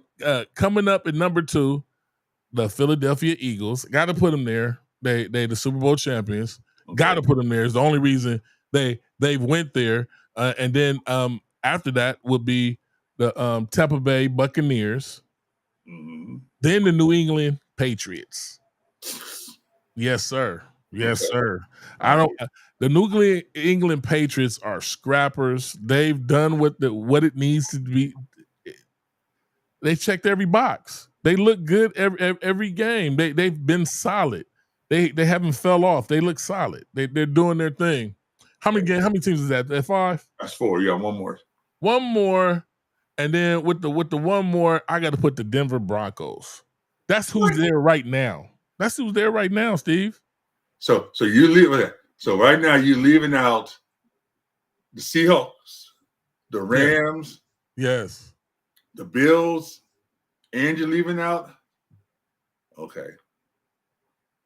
coming up at number 2, the Philadelphia Eagles. Got to put them there. They the Super Bowl champions. Okay. Got to put them there. It's the only reason they went there. And then after that would be the Tampa Bay Buccaneers. Mm-hmm. Then the New England Patriots. Yes, sir. Yes, sir. The New England Patriots are scrappers. They've done what it needs to be. They checked every box. They look good every game. They've been solid. They haven't fell off. They look solid. They're doing their thing. How many teams is that? 5? That's 4. Yeah, one more. One more, and then with the one more, I got to put the Denver Broncos. That's who's there right now. That's who's there right now, Steve. So you leave. So right now you're leaving out the Seahawks, the Rams, yes, the Bills, and you're leaving out. Okay.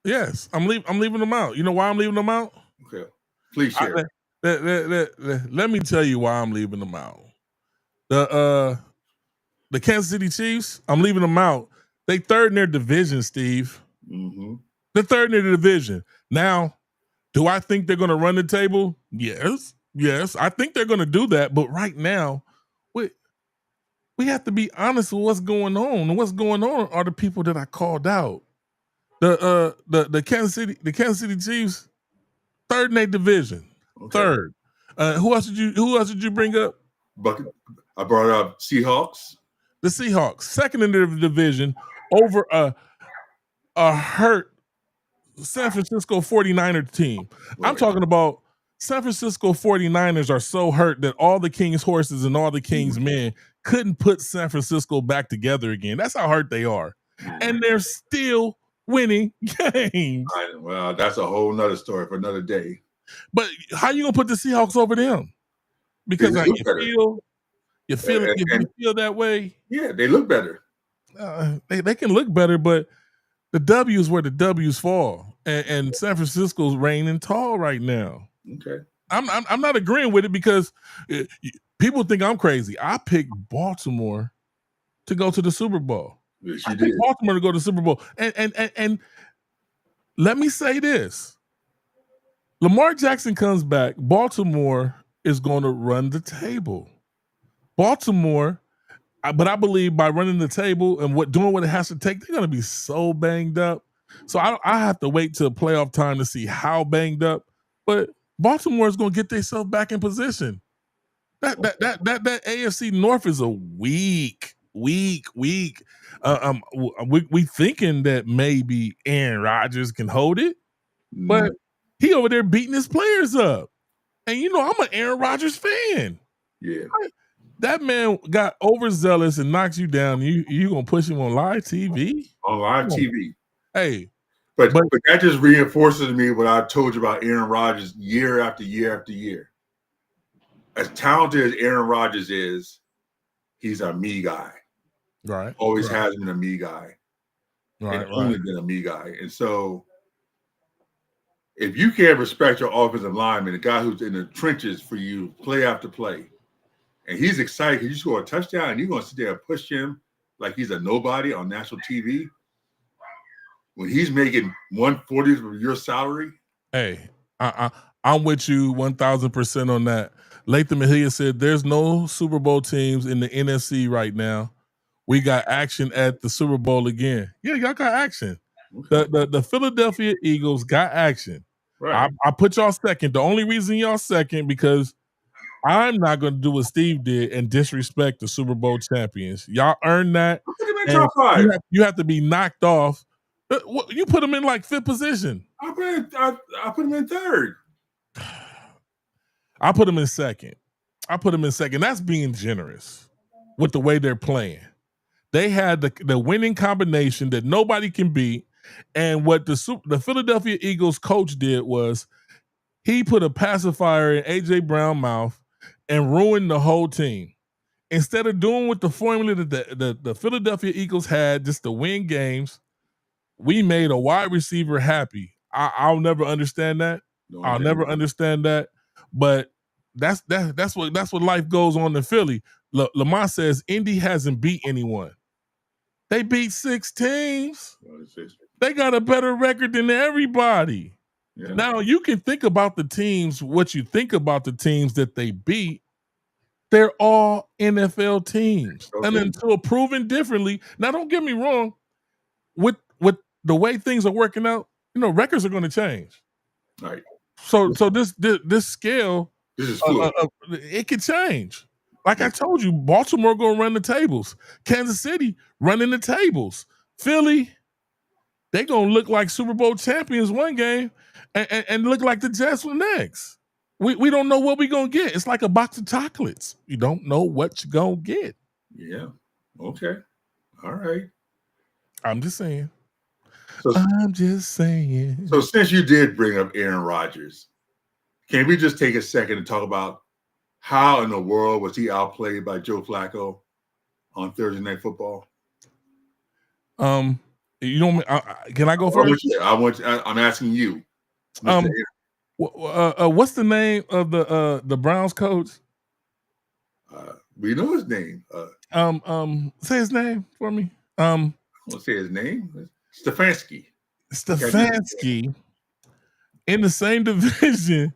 Yes, I'm leaving them out. You know why I'm leaving them out? Okay, please share. Let me tell you why I'm leaving them out. The Kansas City Chiefs, I'm leaving them out. They third in their division, Steve. Mm-hmm. They're third in their division. Now, do I think they're going to run the table? Yes. I think they're going to do that. But right now, we we have to be honest with what's going on. And what's going on are the people that I called out. The Kansas City Chiefs, third in their division. Okay. Third. Who else did you bring up? I brought up Seahawks. The Seahawks, second in their division, over a hurt San Francisco 49er team. Right. I'm talking about San Francisco 49ers are so hurt that all the King's horses and all the King's men couldn't put San Francisco back together again. That's how hurt they are. And they're still winning games. Well, that's a whole nother story for another day. But how you gonna put the Seahawks over them? Because you feel that way. Yeah, they look better. They can look better, but the W is where the W's fall, and San Francisco's reigning tall right now. Okay, I'm not agreeing with it because people think I'm crazy. I picked Baltimore to go to the Super Bowl. Yes, I picked Baltimore to go to the Super Bowl, and let me say this: Lamar Jackson comes back. Baltimore is going to run the table. Baltimore. But I believe by running the table and doing what it has to take, they're going to be so banged up. So I have to wait till playoff time to see how banged up. But Baltimore is going to get themselves back in position. That AFC North is a weak. We thinking that maybe Aaron Rodgers can hold it, but he over there beating his players up. And you know I'm an Aaron Rodgers fan. Yeah. That man got overzealous and knocks you down. You gonna push him on live TV? On live TV. Hey, but that just reinforces to me what I told you about Aaron Rodgers year after year after year. As talented as Aaron Rodgers is, he's a me guy. Right. Always has been a me guy. Right. Only been a me guy. And so if you can't respect your offensive lineman, the guy who's in the trenches for you play after play, and he's excited because you score a touchdown and you're going to sit there and push him like he's a nobody on national TV when he's making 1/40 of your salary. Hey, I'm with you 1,000% on that. Latham Mahia said there's no Super Bowl teams in the NFC right now. We got action at the Super Bowl again. Yeah, y'all got action. Okay. The Philadelphia Eagles got action. Right. I put y'all second. The only reason y'all second because I'm not going to do what Steve did and disrespect the Super Bowl champions. Y'all earned that. Top five. You have to be knocked off. You put them in like fifth position. I put them in third. I put them in second. That's being generous with the way they're playing. They had the winning combination that nobody can beat. And what the Philadelphia Eagles coach did was he put a pacifier in A.J. Brown's mouth and ruined the whole team. Instead of doing what the formula that the Philadelphia Eagles had just to win games, we made a wide receiver happy. I'll never understand that. I'll never understand that. But that's what life goes on in Philly. Lamar says Indy hasn't beat anyone. They beat 6 teams. They got a better record than everybody. Yeah. Now you can think about the teams, what you think about the teams that they beat. They're all NFL teams. Okay. And until proven differently. Now, don't get me wrong. With the way things are working out, records are going to change. Right. So this scale, this is fluid. It could change. Like I told you, Baltimore going to run the tables. Kansas City running the tables. Philly, they going to look like Super Bowl champions one game and look like the Jets the next. We don't know what we're going to get. It's like a box of chocolates. You don't know what you're going to get. Yeah. Okay. All right. I'm just saying. So since you did bring up Aaron Rodgers, can we just take a second and talk about how in the world was he outplayed by Joe Flacco on Thursday Night Football? Can I go first? I'm asking you. What's the name of the Browns coach? We know his name. Say his name for me. I won't say his name. Stefanski in the same division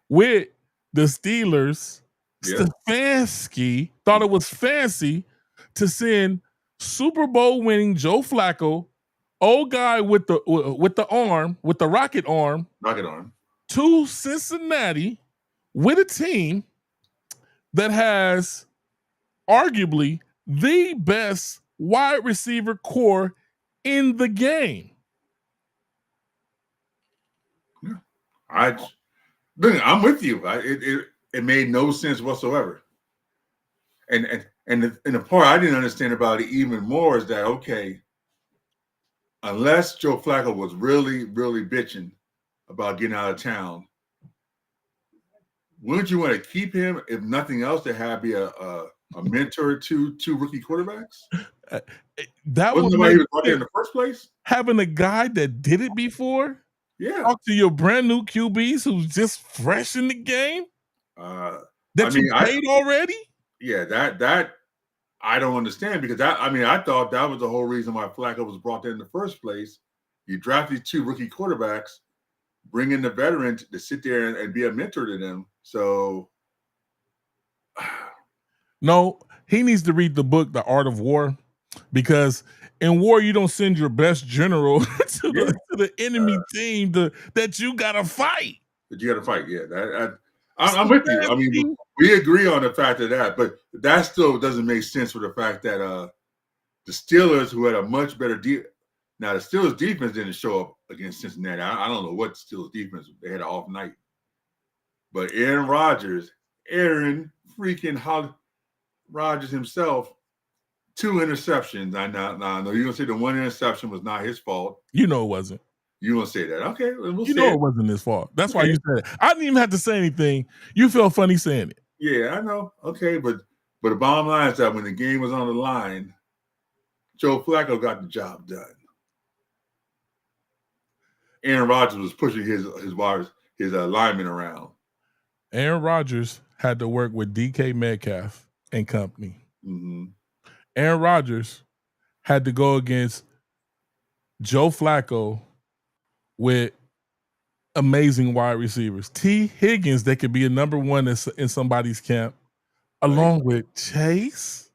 with the Steelers. Yeah. Stefanski thought it was fancy to send Super Bowl winning Joe Flacco, old guy with the rocket arm, to Cincinnati with a team that has arguably the best wide receiver core in the game. I'm with you. It made no sense whatsoever. And the part I didn't understand about it even more is that, okay, unless Joe Flacco was really, really bitching about getting out of town, wouldn't you want to keep him, if nothing else, to have be a mentor to two rookie quarterbacks? That wasn't why he was out there in the first place. Having a guy that did it before, talk to your brand new QBs who's just fresh in the game. You paid already. Yeah, that I don't understand, because I thought that was the whole reason why Flacco was brought there in the first place. You draft these two rookie quarterbacks, bring in the veteran to sit there and be a mentor to them. So, no, he needs to read the book, The Art of War, because in war you don't send your best general to the enemy team that you gotta fight. Yeah, I'm with you. I mean, we agree on the fact of that, but that still doesn't make sense for the fact that the Steelers, who had a much better now the Steelers defense didn't show up against Cincinnati. I don't know what the Steelers defense, they had an off night, but Aaron freaking Rodgers himself, 2 interceptions. I know you're gonna say the one interception was not his fault. You know it wasn't. You gonna say that? Okay, it wasn't his fault. That's why you said it. I didn't even have to say anything. You felt funny saying it. Yeah, I know. Okay, but the bottom line is that when the game was on the line, Joe Flacco got the job done. Aaron Rodgers was pushing his linemen around. Aaron Rodgers had to work with DK Metcalf and company. Mm-hmm. Aaron Rodgers had to go against Joe Flacco with amazing wide receivers. T. Higgins, that could be a number one in somebody's camp, along with Chase.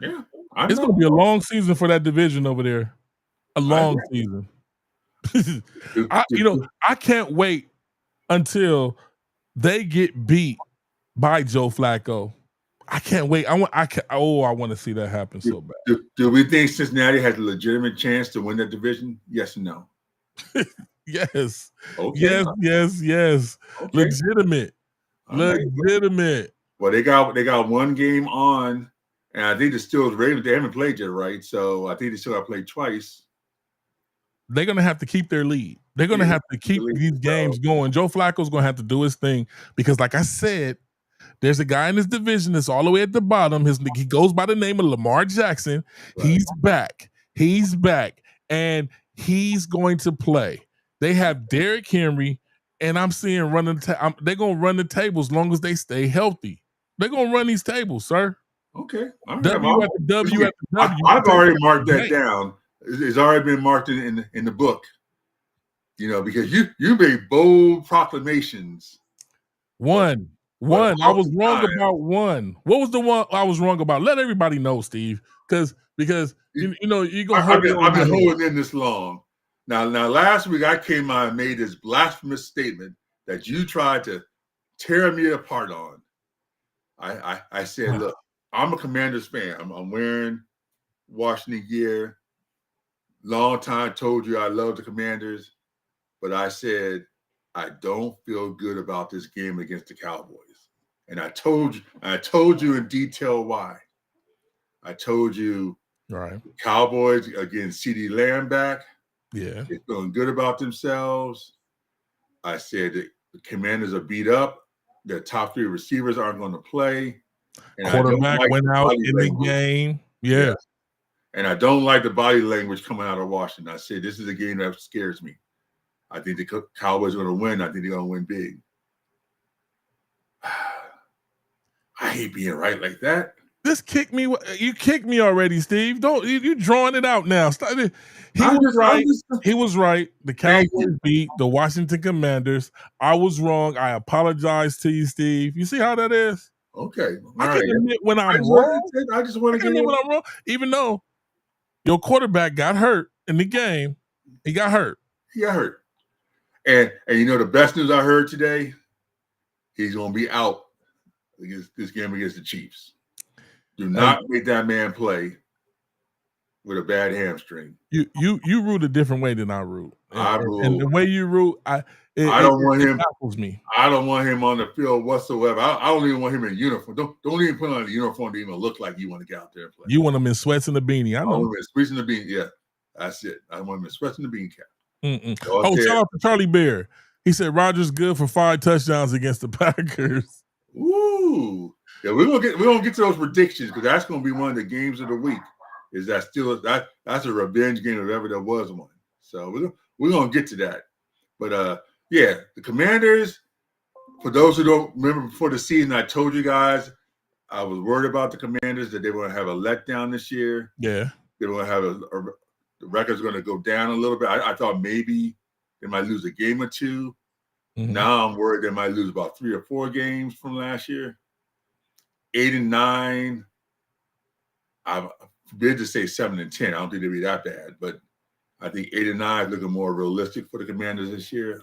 Yeah. It's going to be a long season for that division over there. A long season. I can't wait until they get beat by Joe Flacco. I can't wait. I want to see that happen so bad. Do we think Cincinnati has a legitimate chance to win that division? Yes or no? Yes. Okay. Yes. Okay. Legitimate. Well, they got one game on, and I think the Steelers Ravens, they haven't played yet, right? So I think they still got to play twice. They're going to have to keep their lead. They're going to have to keep these games going. Joe Flacco's going to have to do his thing because, like I said, there's a guy in this division that's all the way at the bottom. He goes by the name of Lamar Jackson. Right. He's back, and he's going to play. They have Derrick Henry, and I'm seeing they're going to run the table as long as they stay healthy. They're going to run these tables, sir. Okay. W at the W. I've already marked that down. It's already been marked in the book. Because you made bold proclamations. One. I was wrong about one. What was the one I was wrong about? Let everybody know, Steve, because you're gonna. I've been holding in this long. Now, last week I came out and made this blasphemous statement that you tried to tear me apart on. I said, look, I'm a Commanders fan. I'm wearing Washington gear. Long time told you I love the Commanders, but I said I don't feel good about this game against the Cowboys. And I told you in detail why. I told you Cowboys against CeeDee Lamb back. Yeah. They're feeling good about themselves. I said that the Commanders are beat up. Their top 3 receivers aren't going to play. And quarterback went out in the game. Yeah. And I don't like the body language coming out of Washington. I said, this is a game that scares me. I think the Cowboys are going to win. I think they're going to win big. I hate being right like that. This kicked me. You kicked me already, Steve. Don't you drawing it out now? He was right. The Cowboys beat the Washington Commanders. I was wrong. I apologize to you, Steve. You see how that is? Okay. I All can right. admit when I I'm just wrong. want I to can get admit in. when I'm wrong, even though your quarterback got hurt in the game. He got hurt. He got hurt. And you know the best news I heard today, he's gonna be out against this game against the Chiefs. Do not make that man play with a bad hamstring. You root a different way than I root. And the way you root, it baffles me. I don't want him on the field whatsoever. I don't even want him in uniform. Don't even put on a uniform to even look like you want to get out there and play. You want him in sweats and a beanie. I know. I want him in sweats and a beanie. Yeah, that's it. I want him in sweats and a beanie cap. Oh, shout out to Charlie Bear. He said Rodgers good for 5 touchdowns against the Packers. Ooh, yeah, we're gonna get to those predictions because that's gonna be one of the games of the week. Is that still that's a revenge game if ever there was one? So we're gonna get to that. But yeah, the Commanders. For those who don't remember, before the season, I told you guys I was worried about the Commanders that they were going to have a letdown this year. Yeah, they were going to have the record's going to go down a little bit. I thought maybe they might lose a game or two. Mm-hmm. Now I'm worried they might lose about 3 or 4 games from last year. 8-9. I forbid to say 7-10. I don't think they'd be that bad, but I think 8-9 is looking more realistic for the Commanders this year.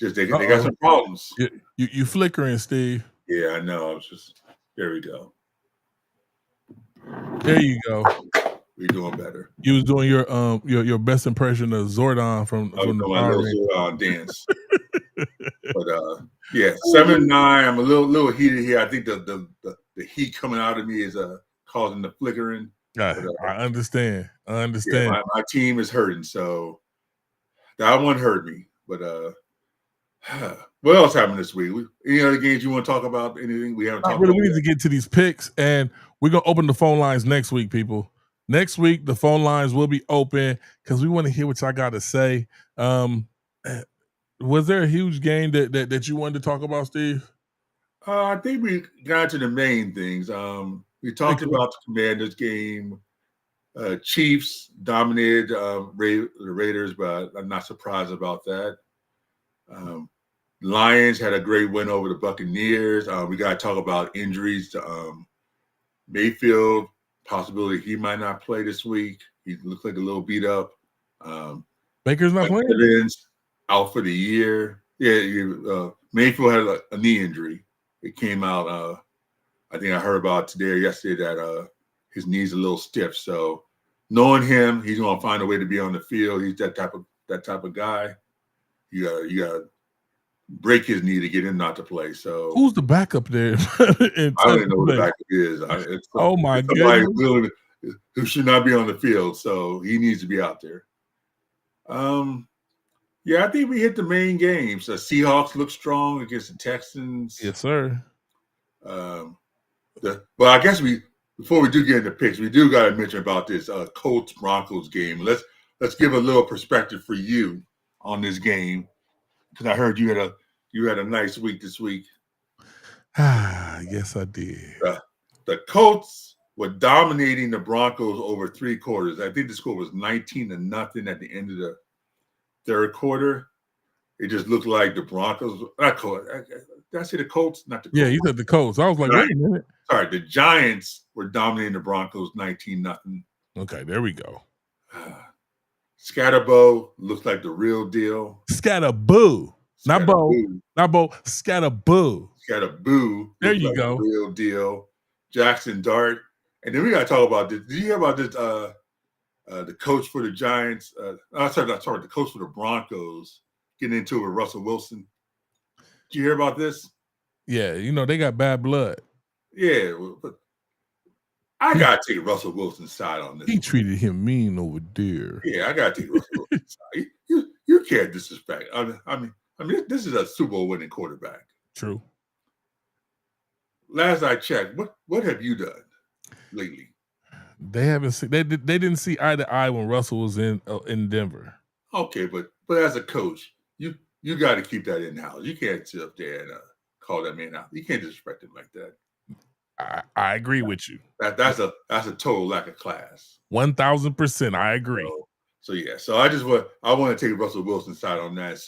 Just they got some problems. You flickering, Steve. Yeah, I know. I was just there. We go. There you go. We're doing better. You was doing your best impression of Zordon from the Zordon dance. But yeah, 7-9. I'm a little heated here. I think the heat coming out of me is causing the flickering. I understand. Yeah, my team is hurting, so that one hurt me. But what else happened this week? Any other games you want to talk about? Anything we haven't talked about? We need to get to these picks, and we're gonna open the phone lines next week, people. Next week, the phone lines will be open because we want to hear what y'all got to say. Was there a huge game that you wanted to talk about, Steve? I think we got to the main things. We talked about the Commanders game. Chiefs dominated the Raiders, but I'm not surprised about that. Lions had a great win over the Buccaneers. We got to talk about injuries to Mayfield. Possibility he might not play this week. He looks like a little beat up. Baker's not playing. Evans out for the year. Yeah, Mayfield had a knee injury. It came out. I think I heard about today or yesterday that his knee's a little stiff. So knowing him, he's going to find a way to be on the field. He's that type of guy. You got break his knee to get him not to play. So who's the backup there? I don't even know who the backup is. Oh my goodness! Who should not be on the field, so he needs to be out there. Yeah, I think we hit the main games. The Seahawks look strong against the Texans. Yes, sir. Well, I guess before we do get into picks, we do got to mention about this Colts Broncos game. Let's give a little perspective for you on this game. Because I heard you had a nice week this week. Yes, I did. The Colts were dominating the Broncos over 3 quarters. I think the score was 19-0 at the end of the 3rd quarter. It just looked like the Broncos. Did I say the Colts? Not the Colts. Yeah, you said the Colts. I was like, wait a minute. Sorry, the Giants were dominating the Broncos 19-0. Okay, there we go. Scatterbo looks like the real deal. Scatterboo. Not Bo. Scatterboo. Scatterboo. There you go. The real deal. Jackson Dart. And then we got to talk about this. Did you hear about this? The coach for the Giants. Sorry, the coach for the Broncos getting into it with Russell Wilson. Did you hear about this? Yeah, they got bad blood. Yeah, but I got to take Russell Wilson's side on this. He treated him mean over there. Yeah, I got to take Russell Wilson's side. You can't disrespect. I mean, this is a Super Bowl winning quarterback. True. Last I checked, what have you done lately? They haven't seen. They didn't see eye to eye when Russell was in Denver. Okay, but as a coach, you got to keep that in house. You can't sit up there and call that man out. You can't disrespect him like that. I agree with you. That's a total lack of class. 1,000%. I agree. So yeah. So I want to take Russell Wilson's side on that.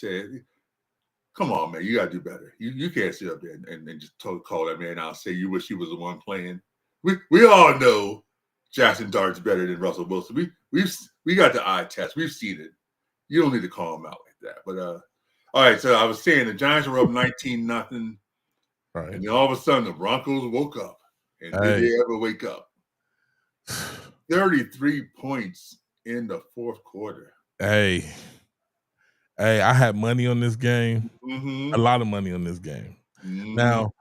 Come on, man. You got to do better. You can't sit up there and just call that man out and say you wish he was the one playing. We all know Jackson Dart's better than Russell Wilson. We got the eye test. We've seen it. You don't need to call him out like that. But all right. So I was saying the Giants were up 19-0, Right. and then all of a sudden the Broncos woke up. And did they ever wake up? 33 points in the fourth quarter. Hey, I had money on this game. Mm-hmm. A lot of money on this game. Mm-hmm. Now,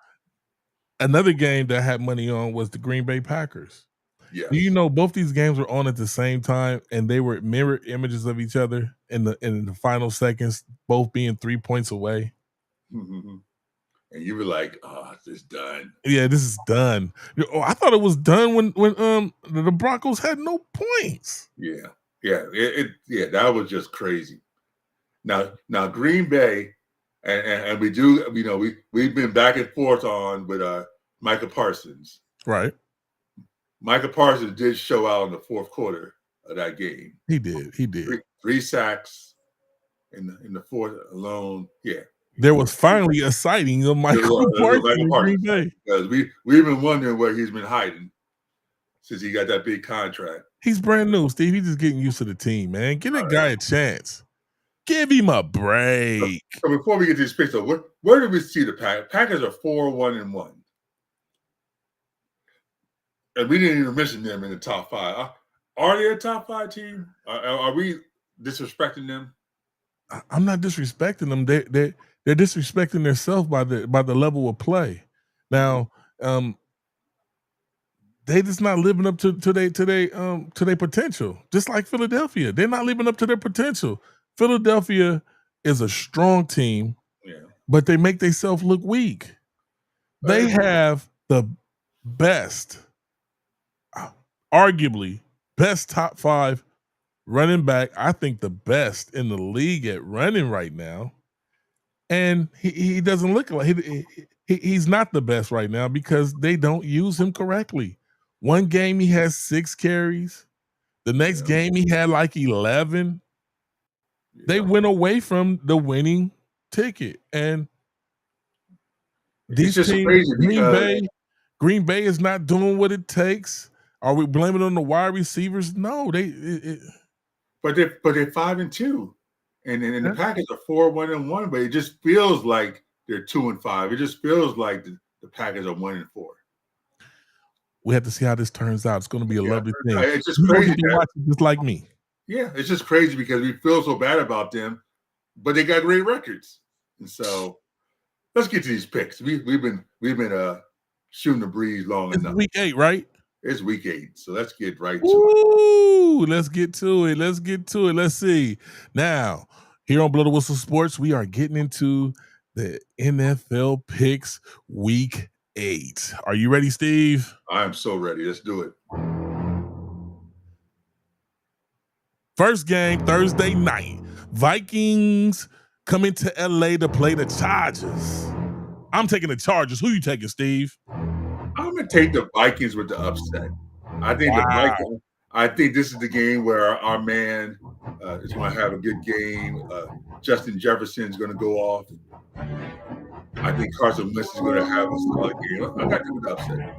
another game that I had money on was the Green Bay Packers. Yes. Do you know both these games were on at the same time, and they were mirror images of each other in the final seconds, both being 3 points away? Mm-hmm. And you were like, "Oh, this is done." Yeah, this is done. I thought it was done when the Broncos had no points. Yeah, that was just crazy. Now Green Bay, and we do, we've been back and forth on with Micah Parsons. Right. Micah Parsons did show out in the fourth quarter of that game. He did. Three sacks in the fourth alone. Yeah. There was finally a sighting of Michael Parsons in Green Bay. Because we've been wondering where he's been hiding since he got that big contract. He's brand new, Steve. He's just getting used to the team, man. Give that guy a chance. Give him a break. So before we get to this picture, where do we see the Packers? Packers are 4-1-1. And we didn't even mention them in the top five. Are they a top five team? Are we disrespecting them? I'm not disrespecting them. They're disrespecting themselves by the level of play. Now, they just not living up to their potential. Just like Philadelphia, they're not living up to their potential. Philadelphia is a strong team, but they make themselves look weak. They have the best, arguably best top five running back. I think the best in the league at running right now. And he doesn't look like he's not the best right now because they don't use him correctly. One game he has 6 carries. The next game he had like 11. They went away from the winning ticket. And these teams, Green Bay is not doing what it takes. Are we blaming it on the wide receivers? No, but they're 5-2. And the Packers are 4-1-1, but it just feels like they're 2-5. It just feels like the Packers are 1-4. We have to see how this turns out. It's going to be a lovely thing. It's just crazy. Just like me. Yeah, it's just crazy because we feel so bad about them, but they got great records. And so let's get to these picks. We've been shooting the breeze long enough. Week 8, right? It's week 8, so let's get right to it. Let's get to it. Let's see. Now, here on Blow the Whistle Sports, we are getting into the NFL picks week 8. Are you ready, Steve? I'm so ready. Let's do it. First game, Thursday night. Vikings coming to LA to play the Chargers. I'm taking the Chargers. Who you taking, Steve? I'm gonna take the Vikings with the upset. I think the Vikings. I think this is the game where our man is going to have a good game. Justin Jefferson is going to go off. I think Carson Wentz is going to have a solid game. I got them with the upset.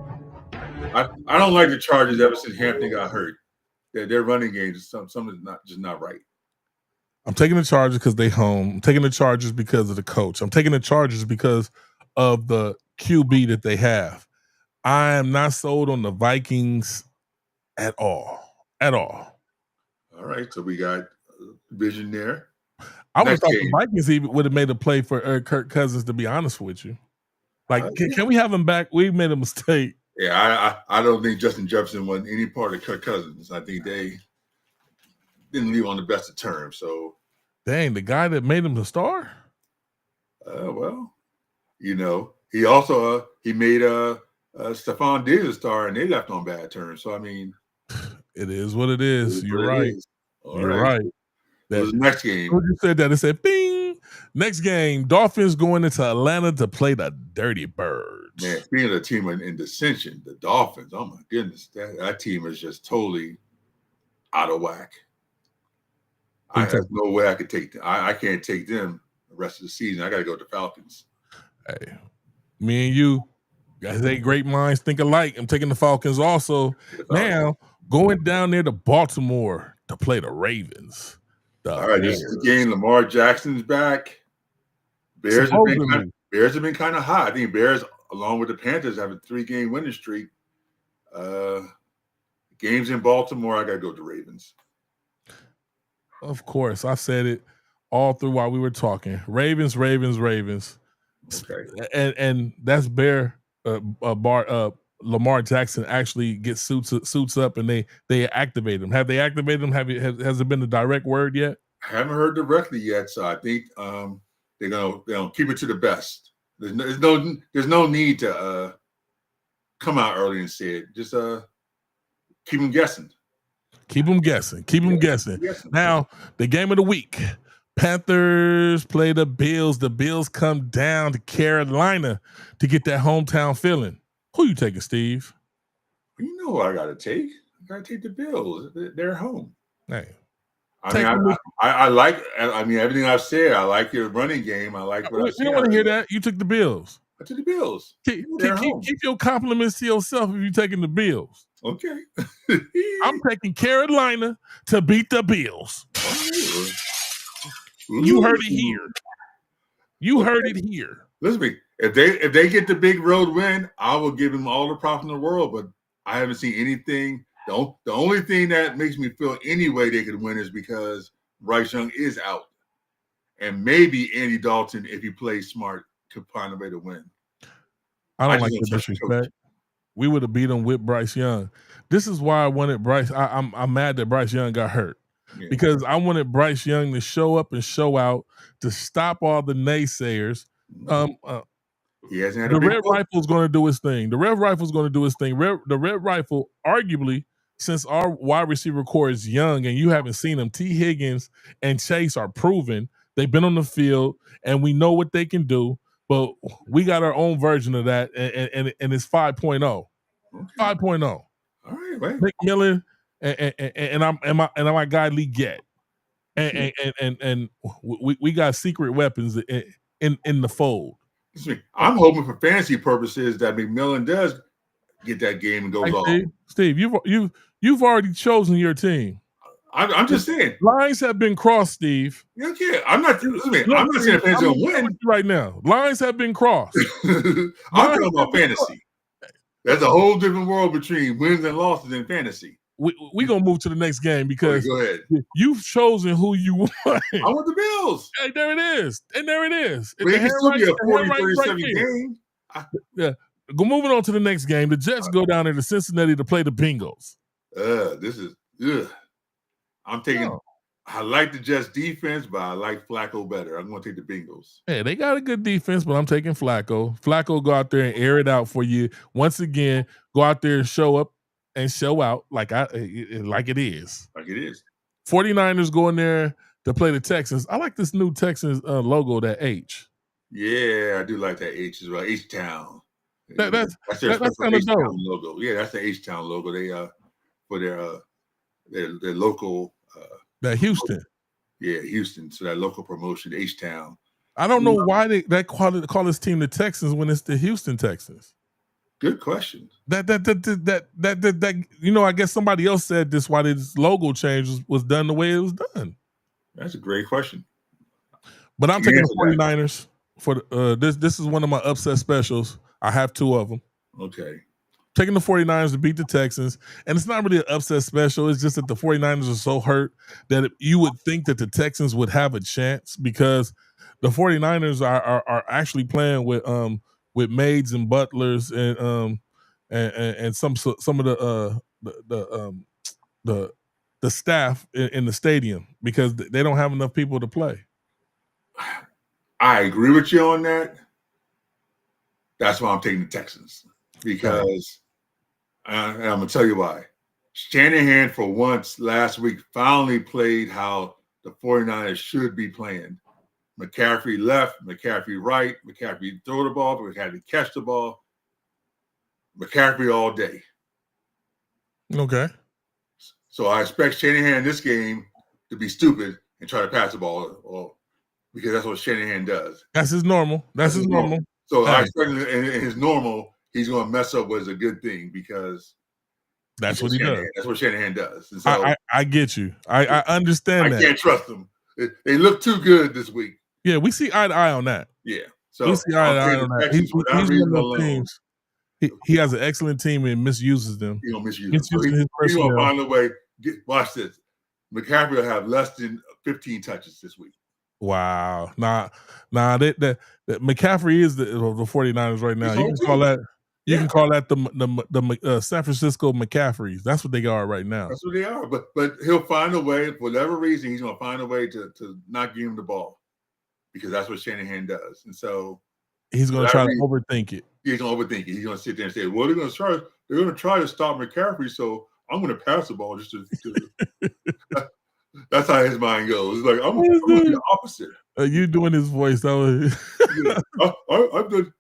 I don't like the Chargers ever since Hampton got hurt. Their running game is something not right. I'm taking the Chargers because they home. I'm taking the Chargers because of the coach. I'm taking the Chargers because of the QB that they have. I am not sold on the Vikings at all. All right, so we got vision there. I would have thought the Vikings even would have made a play for Kirk Cousins, to be honest with you. Like, can we have him back? We made a mistake. Yeah, I don't think Justin Jefferson was any part of Kirk Cousins. I think they didn't leave on the best of terms. So, dang, the guy that made him the star? Well, he also he made Stephon Diggs a star, and they left on bad terms. So, I mean, it is what it is. You're right. You're right. That was the next game. When you said that, it said, bing. Next game, Dolphins going into Atlanta to play the Dirty Birds. Man, being a team in dissension, the Dolphins, oh my goodness, that team is just totally out of whack. I have no way I could take them. I can't take them rest of the season. I got to go with the Falcons. Hey, me and you, guys, they great minds think alike. I'm taking the Falcons also. Now going down there to Baltimore to play the Ravens. All right, this is the game. Lamar Jackson's back. Bears have been kind of hot. I think Bears, along with the Panthers, have a 3-game winning streak. Games in Baltimore, I got to go with the Ravens. Of course, I said it all through while we were talking. Ravens. Okay, and that's Lamar Jackson actually gets suits up and they activate him. Have they activated him? Has it been a direct word yet? I haven't heard directly yet, so I think they're gonna keep it to the best. There's no need to come out early and say it. Just keep them guessing. Keep them guessing. Now, the game of the week. Panthers play the Bills. The Bills come down to Carolina to get that hometown feeling. Who you taking, Steve? You know what I got to take. I got to take the Bills. They're home. Hey, I like. I mean, everything I've said. I like your running game. I like what I said. We don't want to hear that. You took the Bills. I took the Bills. Keep your compliments to yourself if you're taking the Bills. Okay. I'm taking Carolina to beat the Bills. You heard it here. Listen, if they get the big road win, I will give them all the props in the world. But I haven't seen anything. The only thing that makes me feel any way they could win is because Bryce Young is out, and maybe Andy Dalton, if he plays smart, could find a way to win. I don't like the disrespect. We would have beat him with Bryce Young. This is why I wanted Bryce. I'm mad that Bryce Young got hurt. Yeah. Because I wanted Bryce Young to show up and show out to stop all the naysayers. He hasn't had the Red Rifle's going to do his thing. The Red Rifle's going to do his thing. The Red Rifle, arguably, since our wide receiver core is young and you haven't seen them, T. Higgins and Chase are proven. They've been on the field and we know what they can do. But we got our own version of that, and it's 5.0. Okay. 5.0. All right. McMillan and my guy Lee Gett, and we got secret weapons in the fold. I'm hoping for fantasy purposes that McMillan does get that game and goes off. Steve, you've already chosen your team. I'm just saying. Lines have been crossed, Steve. Okay, I'm not saying the Panthers will win right now. Lines have been crossed. I'm talking about fantasy. There's a whole different world between wins and losses in fantasy. We gonna move to the next game because go ahead. You've chosen who you want. I want the Bills. Hey, there it is. And there it is. But it can still be a 40-37 game. Yeah. Moving on to the next game. The Jets go down there to Cincinnati to play the Bengals. This is I'm taking I like the Jets defense, but I like Flacco better. I'm going to take the Bengals. Hey, they got a good defense, but I'm taking Flacco. Flacco go out there and air it out for you. Once again, go out there and show up and show out like it is. Like it is. 49ers going there to play the Texans. I like this new Texans logo, that H. Yeah, I do like that H as well. H-Town. That's kind of dope. Logo. Yeah, that's the H-Town logo. They for their local that Houston. Yeah, Houston. So that local promotion, H-Town. I don't know why they call this team the Texans when it's the Houston Texans. Good question. That I guess somebody else said this why this logo change was done the way it was done. That's a great question. But I'm taking the 49ers for this is one of my upset specials. I have two of them. Okay. Taking the 49ers to beat the Texans. And it's not really an upset special. It's just that the 49ers are so hurt that you would think that the Texans would have a chance because the 49ers are actually playing with maids and butlers and some of the staff in the stadium because they don't have enough people to play. I agree with you on that. That's why I'm taking the Texans because and I'm going to tell you why. Shanahan, for once last week, finally played how the 49ers should be playing. McCaffrey left, McCaffrey right, McCaffrey throw the ball, McCaffrey catch the ball. McCaffrey all day. Okay. So I expect Shanahan in this game to be stupid and try to pass the ball. because that's what Shanahan does. That's his normal. That's his normal. So Hey. I certainly, in his normal, he's going to mess up what is a good thing because that's what he does. That's what Shanahan does. And so I get you. I understand that. I can't trust them. They look too good this week. Yeah, we see eye to eye on that. Yeah. So we see eye to eye on that. He's one of those teams. He has an excellent team and misuses them. He don't misuse them. So his he's going to find a way. Watch this. McCaffrey will have less than 15 touches this week. Wow. Nah, that McCaffrey is the 49ers right now. You can call that you can call that the San Francisco McCaffreys. That's what they are right now. That's what they are. But he'll find a way, for whatever reason, he's going to find a way to not give him the ball because that's what Shanahan does. And so he's going to try to overthink it. He's going to overthink it. He's going to sit there and say, "Well, they're going to try to stop McCaffrey, so I'm going to pass the ball just to." That's how his mind goes. It's like I'm going to be the opposite. You doing his voice? That was. I'm just,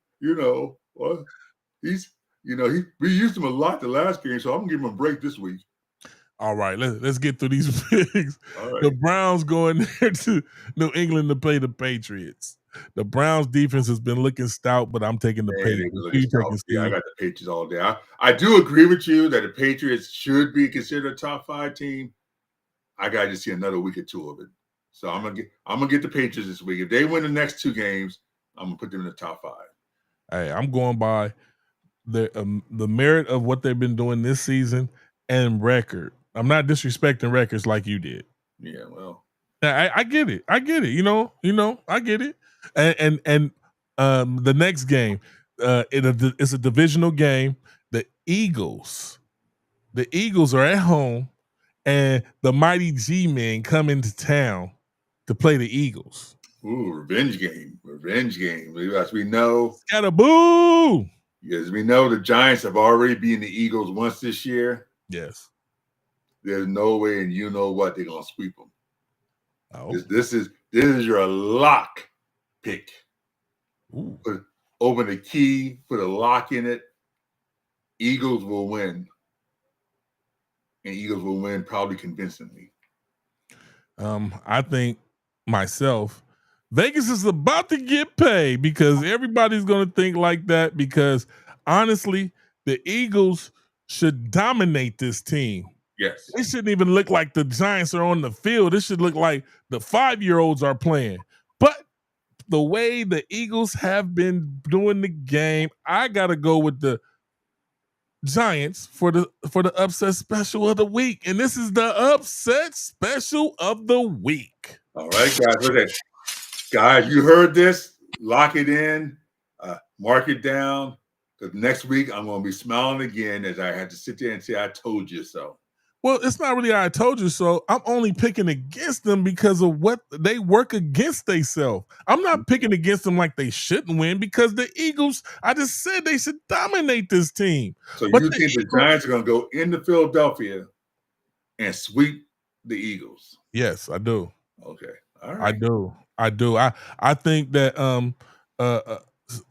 we used him a lot the last game, so I'm gonna give him a break this week. All right, let's get through these picks. Right. The Browns going there to New England to play the Patriots. The Browns defense has been looking stout, but I'm taking the Patriots. Yeah, I got the Patriots all day. I do agree with you that the Patriots should be considered a top 5 team. I got to see another week or 2 of it. So I'm gonna get the Patriots this week. If they win the next 2 games, I'm gonna put them in the top 5. Hey, I'm going by the merit of what they've been doing this season and record. I'm not disrespecting records like you did. Yeah, well, I get it. I get it. You know, I get it. And the next game, it's a divisional game. The Eagles are at home, and the mighty G-men come into town to play the Eagles. Ooh, revenge game. As we know, Scatterboo. As we know, the Giants have already beaten the Eagles once this year. Yes. There's no way, and you know what, they're gonna sweep them. Oh. This is your lock pick. Ooh. Open the key, put a lock in it. Eagles will win. And Eagles will win probably convincingly. I think myself, Vegas is about to get paid because everybody's going to think like that because honestly, the Eagles should dominate this team. Yes. It shouldn't even look like the Giants are on the field. It should look like the 5-year-olds are playing. But the way the Eagles have been doing the game, I got to go with the Giants for the upset special of the week. And this is the upset special of the week. All right, guys. Guys, you heard this. Lock it in. Mark it down. Because next week I'm going to be smiling again as I had to sit there and say, I told you so. Well, it's not really I told you so. I'm only picking against them because of what they work against themselves. I'm not picking against them like they shouldn't win because the Eagles, I just said they should dominate this team. So you think the Giants are going to go into Philadelphia and sweep the Eagles? Yes, I do. Okay. All right. I do. I think that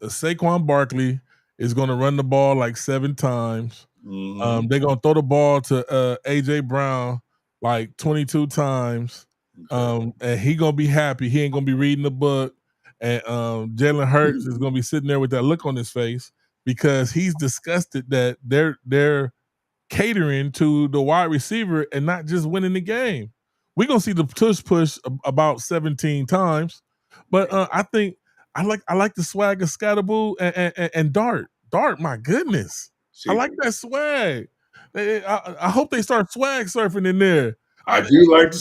Saquon Barkley is going to run the ball like 7 times. Mm-hmm. They're going to throw the ball to A.J. Brown like 22 times. Okay. And he going to be happy. He ain't going to be reading the book. And Jalen Hurts is going to be sitting there with that look on his face because he's disgusted that they're catering to the wide receiver and not just winning the game. We're going to see the push about 17 times. But I think I like the swag of Scatterboo and Dart. Dart, my goodness. I like that swag. I hope they start swag surfing in there. I do like the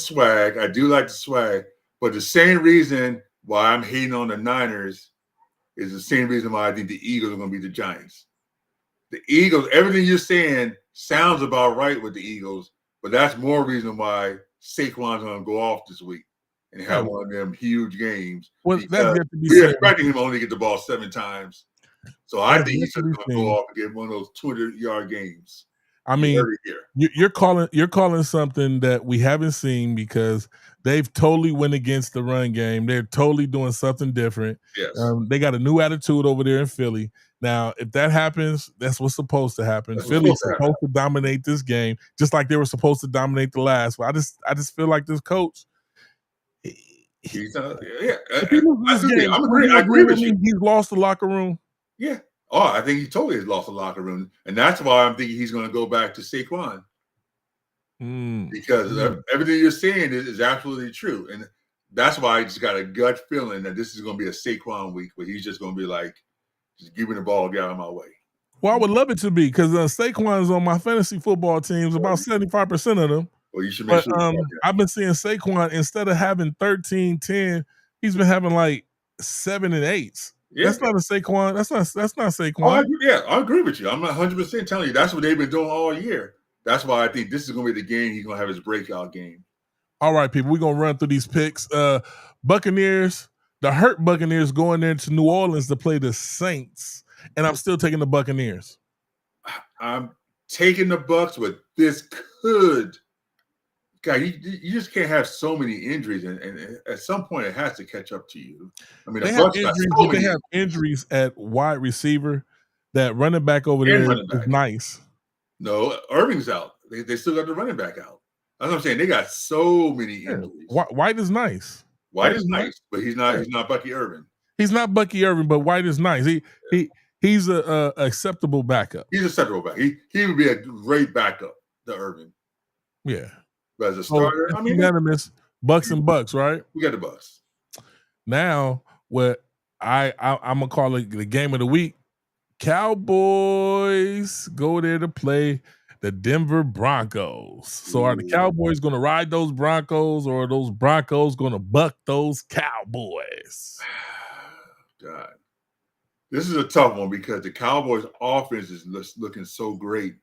swag. But the same reason why I'm hating on the Niners is the same reason why I think the Eagles are going to beat the Giants. The Eagles, everything you're saying sounds about right with the Eagles, but that's more reason why Saquon's going to go off this week and have one of them huge games. Well, that's yet to be we're expecting him to only get the ball 7 times. So I think he's just going to go off and get one of those 200-yard games. I mean, you're calling something that we haven't seen because they've totally went against the run game. They're totally doing something different. Yes. They got a new attitude over there in Philly. Now, if that happens, that's what's supposed to happen. Philly's supposed to dominate this game, just like they were supposed to dominate the last. But I just feel like this coach, He's yeah. If he loses this game, I agree with with me, you. he's lost the locker room. Yeah. Oh, I think he totally has lost the locker room, and that's why I'm thinking he's going to go back to Saquon because everything you're saying is absolutely true, and that's why I just got a gut feeling that this is going to be a Saquon week where he's just going to be like, just give me the ball, get out of my way. Well, I would love it to be because Saquon's on my fantasy football teams, about 75% of them. Well, you should make sure. I've been seeing Saquon, instead of having 13, 10, he's been having like 7 and 8s. Yeah. That's not a Saquon. That's not Saquon. I agree with you. I'm 100% telling you that's what they've been doing all year. That's why I think this is going to be the game he's going to have his breakout game. All right, people, we're going to run through these picks. Buccaneers, the hurt Buccaneers going into New Orleans to play the Saints, and I'm still taking the Buccaneers. I'm taking the Bucs, but this could. God, you just can't have so many injuries, and at some point it has to catch up to you. I mean, they have injuries at wide receiver. That running back over there is nice. No, Irving's out. They still got the running back out. That's what I'm saying. They got so many injuries. White is nice. White is nice, but he's not. He's not Bucky Irving. He's not Bucky Irving, but White is nice. He's a acceptable backup. He's acceptable back. He would be a great backup to Irving. Yeah. But as a starter, I mean, unanimous Bucks and Bucks, right? We got the Bucks. Now, what I'm gonna call it the game of the week. Cowboys go there to play the Denver Broncos. So are the Cowboys going to ride those Broncos, or are those Broncos going to buck those Cowboys? God, this is a tough one because the Cowboys offense is looking so great,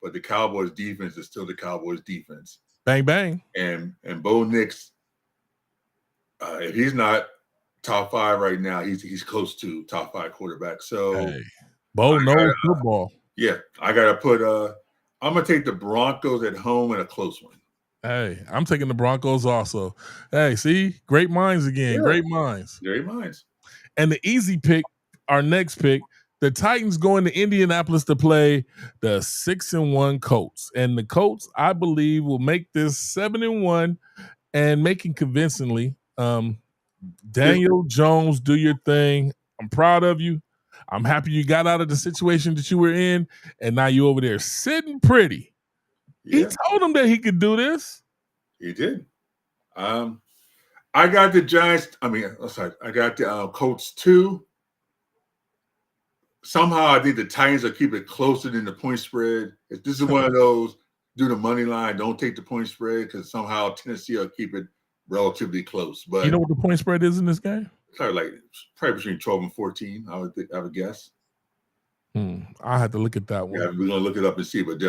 but the Cowboys defense is still the Cowboys defense. Bang, bang. And Bo Nix, if he's not top 5 right now, he's close to top 5 quarterback. So Bo knows football. Yeah, I got to put I'm going to take the Broncos at home in a close one. Hey, I'm taking the Broncos also. Hey, see? Great minds again. Yeah. Great minds. Great minds. And the easy pick, our next pick, the Titans going to Indianapolis to play the 6-1 Colts. And the Colts, I believe, will make this 7-1 and making convincingly. Daniel Jones, do your thing. I'm proud of you. I'm happy you got out of the situation that you were in, and now you're over there sitting pretty. Yeah. He told him that he could do this. He did. I got the Giants. I got the Colts too. Somehow I think the Titans will keep it closer than the point spread. If this is one of those, do the money line, don't take the point spread, because somehow Tennessee will keep it relatively close. But you know what the point spread is in this game? Probably between 12 and 14, I would guess. I'll have to look at that one. Yeah, we're gonna look it up and see. But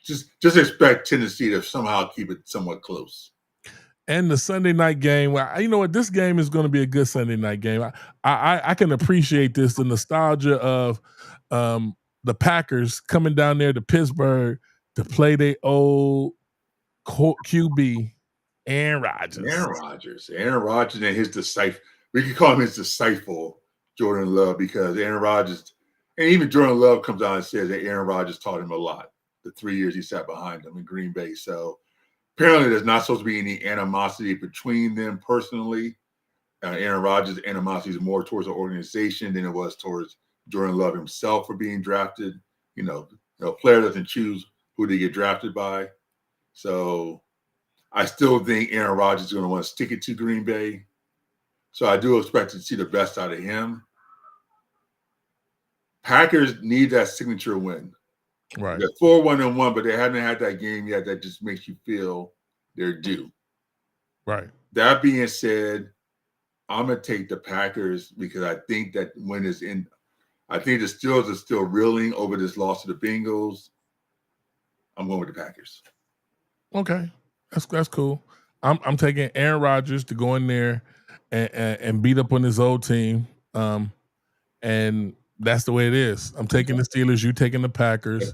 just expect Tennessee to somehow keep it somewhat close. And the Sunday night game, you know what? This game is going to be a good Sunday night game. I can appreciate this, the nostalgia of the Packers coming down there to Pittsburgh to play their old QB, Aaron Rodgers. Aaron Rodgers and his disciple. We could call him his disciple, Jordan Love, because Aaron Rodgers, and even Jordan Love comes out and says that Aaron Rodgers taught him a lot the 3 years he sat behind him in Green Bay. So apparently there's not supposed to be any animosity between them personally. Aaron Rodgers' animosity is more towards the organization than it was towards Jordan Love himself for being drafted. A player doesn't choose who they get drafted by. So I still think Aaron Rodgers is going to want to stick it to Green Bay. So I do expect to see the best out of him. Packers need that signature win. Right. They're 4-1-1, but they haven't had that game yet that just makes you feel they're due. Right. That being said, I'm going to take the Packers because I think that win is in. I think the Steelers are still reeling over this loss to the Bengals. I'm going with the Packers. Okay. That's cool. I'm taking Aaron Rodgers to go in there and beat up on his old team. And that's the way it is. I'm taking the Steelers. You taking the Packers.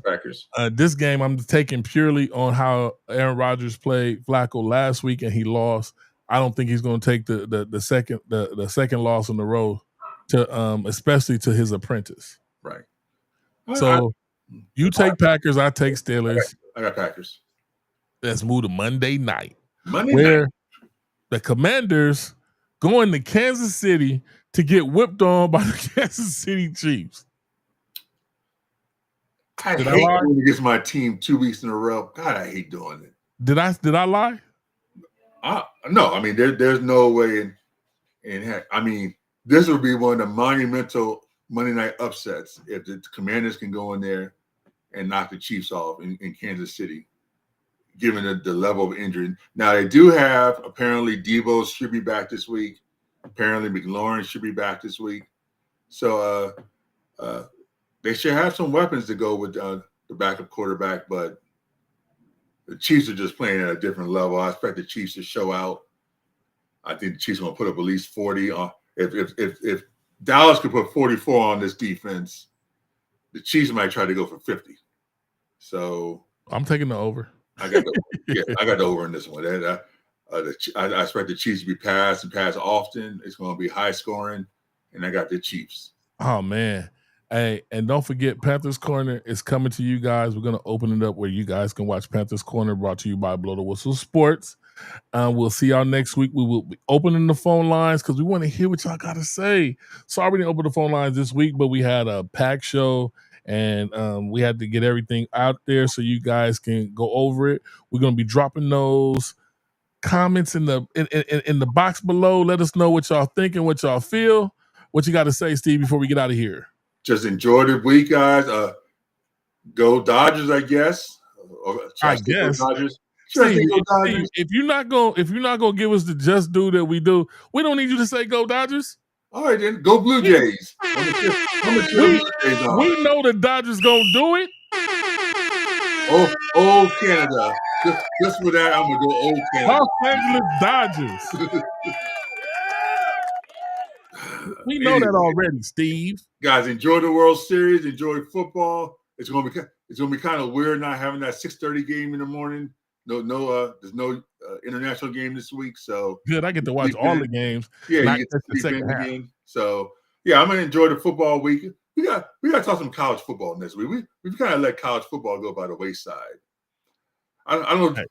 This game, I'm taking purely on how Aaron Rodgers played Flacco last week, and he lost. I don't think he's going to take the second loss in a row to especially to his apprentice. Right. So you take Packers. I take Steelers. I got Packers. Let's move to Monday night. Where the Commanders going to Kansas City to get whipped on by the Kansas City Chiefs. I hate going against my team 2 weeks in a row. God, I hate doing it. Did I lie? No, I mean there's no way in heck. I mean, this would be one of the monumental Monday night upsets if the Commanders can go in there and knock the Chiefs off in Kansas City, given the level of injury. Now they do have apparently Debo should be back this week. Apparently McLaurin should be back this week. So they should have some weapons to go with the backup quarterback, but the Chiefs are just playing at a different level. I expect the Chiefs to show out. I think the Chiefs are going to put up at least 40. If Dallas could put 44 on this defense, the Chiefs might try to go for 50. So I'm taking the over. I got the over in this one. I expect the Chiefs to be pass often. It's going to be high scoring, and I got the Chiefs. Oh man. Hey, and don't forget, Panthers Corner is coming to you guys. We're going to open it up where you guys can watch Panthers Corner, brought to you by Blow the Whistle Sports. We'll see y'all next week. We will be opening the phone lines because we want to hear what y'all got to say. Sorry we didn't open the phone lines this week, but we had a packed show, and we had to get everything out there so you guys can go over it. We're going to be dropping those comments in the box below. Let us know what y'all think and what y'all feel. What you got to say, Steve, before we get out of here? Just enjoy the week, guys. Go Dodgers, I guess. I guess. Dodgers. Steve, if you're not gonna give us the just do that we do, we don't need you to say go Dodgers. All right, then go Blue Jays. We know the Dodgers gonna do it. Oh, Canada. Just for that, I'm gonna go old Canada. Los Angeles Dodgers. We know that already, Steve. Guys, enjoy the World Series. Enjoy football. It's gonna be kind of weird not having that 6:30 game in the morning. There's no international game this week, so good. I get to watch all the games. Yeah, you get to the second half. So yeah, I'm gonna enjoy the football week. We got to talk some college football next week. We've kind of let college football go by the wayside. I don't. Hey.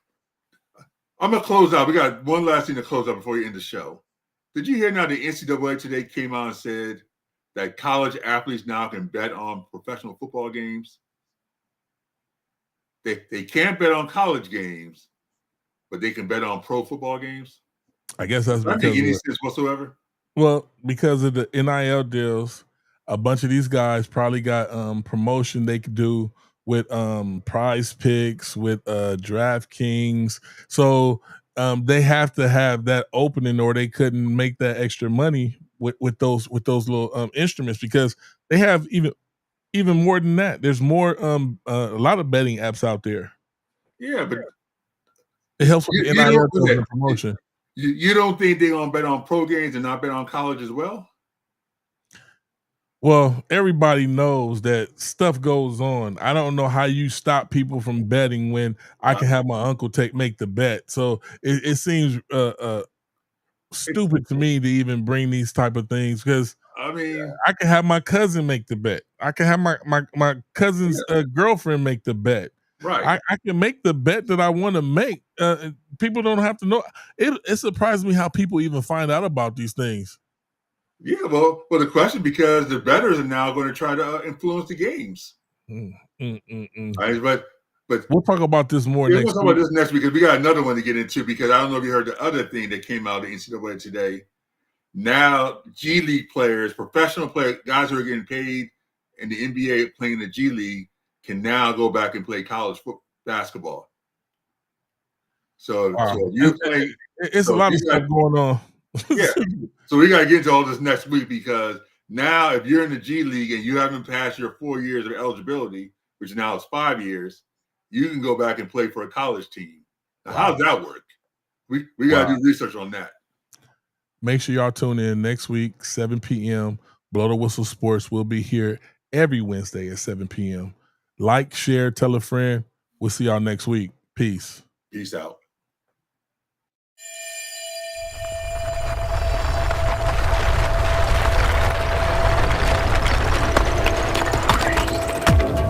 I'm gonna close out. We got one last thing to close out before we end the show. Did you hear now the NCAA today came out and said that college athletes now can bet on professional football games? They can't bet on college games, but they can bet on pro football games. I guess that's because doesn't make any sense whatsoever. Well, because of the NIL deals, a bunch of these guys probably got promotion they could do with Prize Picks, with DraftKings. So they have to have that opening, or they couldn't make that extra money with those little instruments, because they have even more than that. There's more a lot of betting apps out there. Yeah, but it helps with the NIL promotion. You don't think they're gonna bet on pro games and not bet on college as well? Well, everybody knows that stuff goes on. I don't know how you stop people from betting when I can have my uncle make the bet. So it seems stupid to me to even bring these type of things, because I mean, I can have my cousin make the bet. I can have my cousin's girlfriend make the bet. Right. I can make the bet that I want to make. People don't have to know. It surprised me how people even find out about these things. Yeah, well, the question, because the bettors are now going to try to influence the games. Right, but we'll talk about this more next week. We'll talk about this next week, because we got another one to get into, because I don't know if you heard the other thing that came out of the NCAA today. Now, G League players, professional players, guys who are getting paid in the NBA playing the G League, can now go back and play college basketball. So, so you play. It's a lot of stuff going on. Yeah. So we got to get into all this next week, because now if you're in the G League and you haven't passed your 4 years of eligibility, which now is 5 years, you can go back and play for a college team. Now, how does that work? We got to do research on that. Make sure y'all tune in next week, 7 p.m. Blow the Whistle Sports will be here every Wednesday at 7 p.m. Like, share, tell a friend. We'll see y'all next week. Peace. Peace out.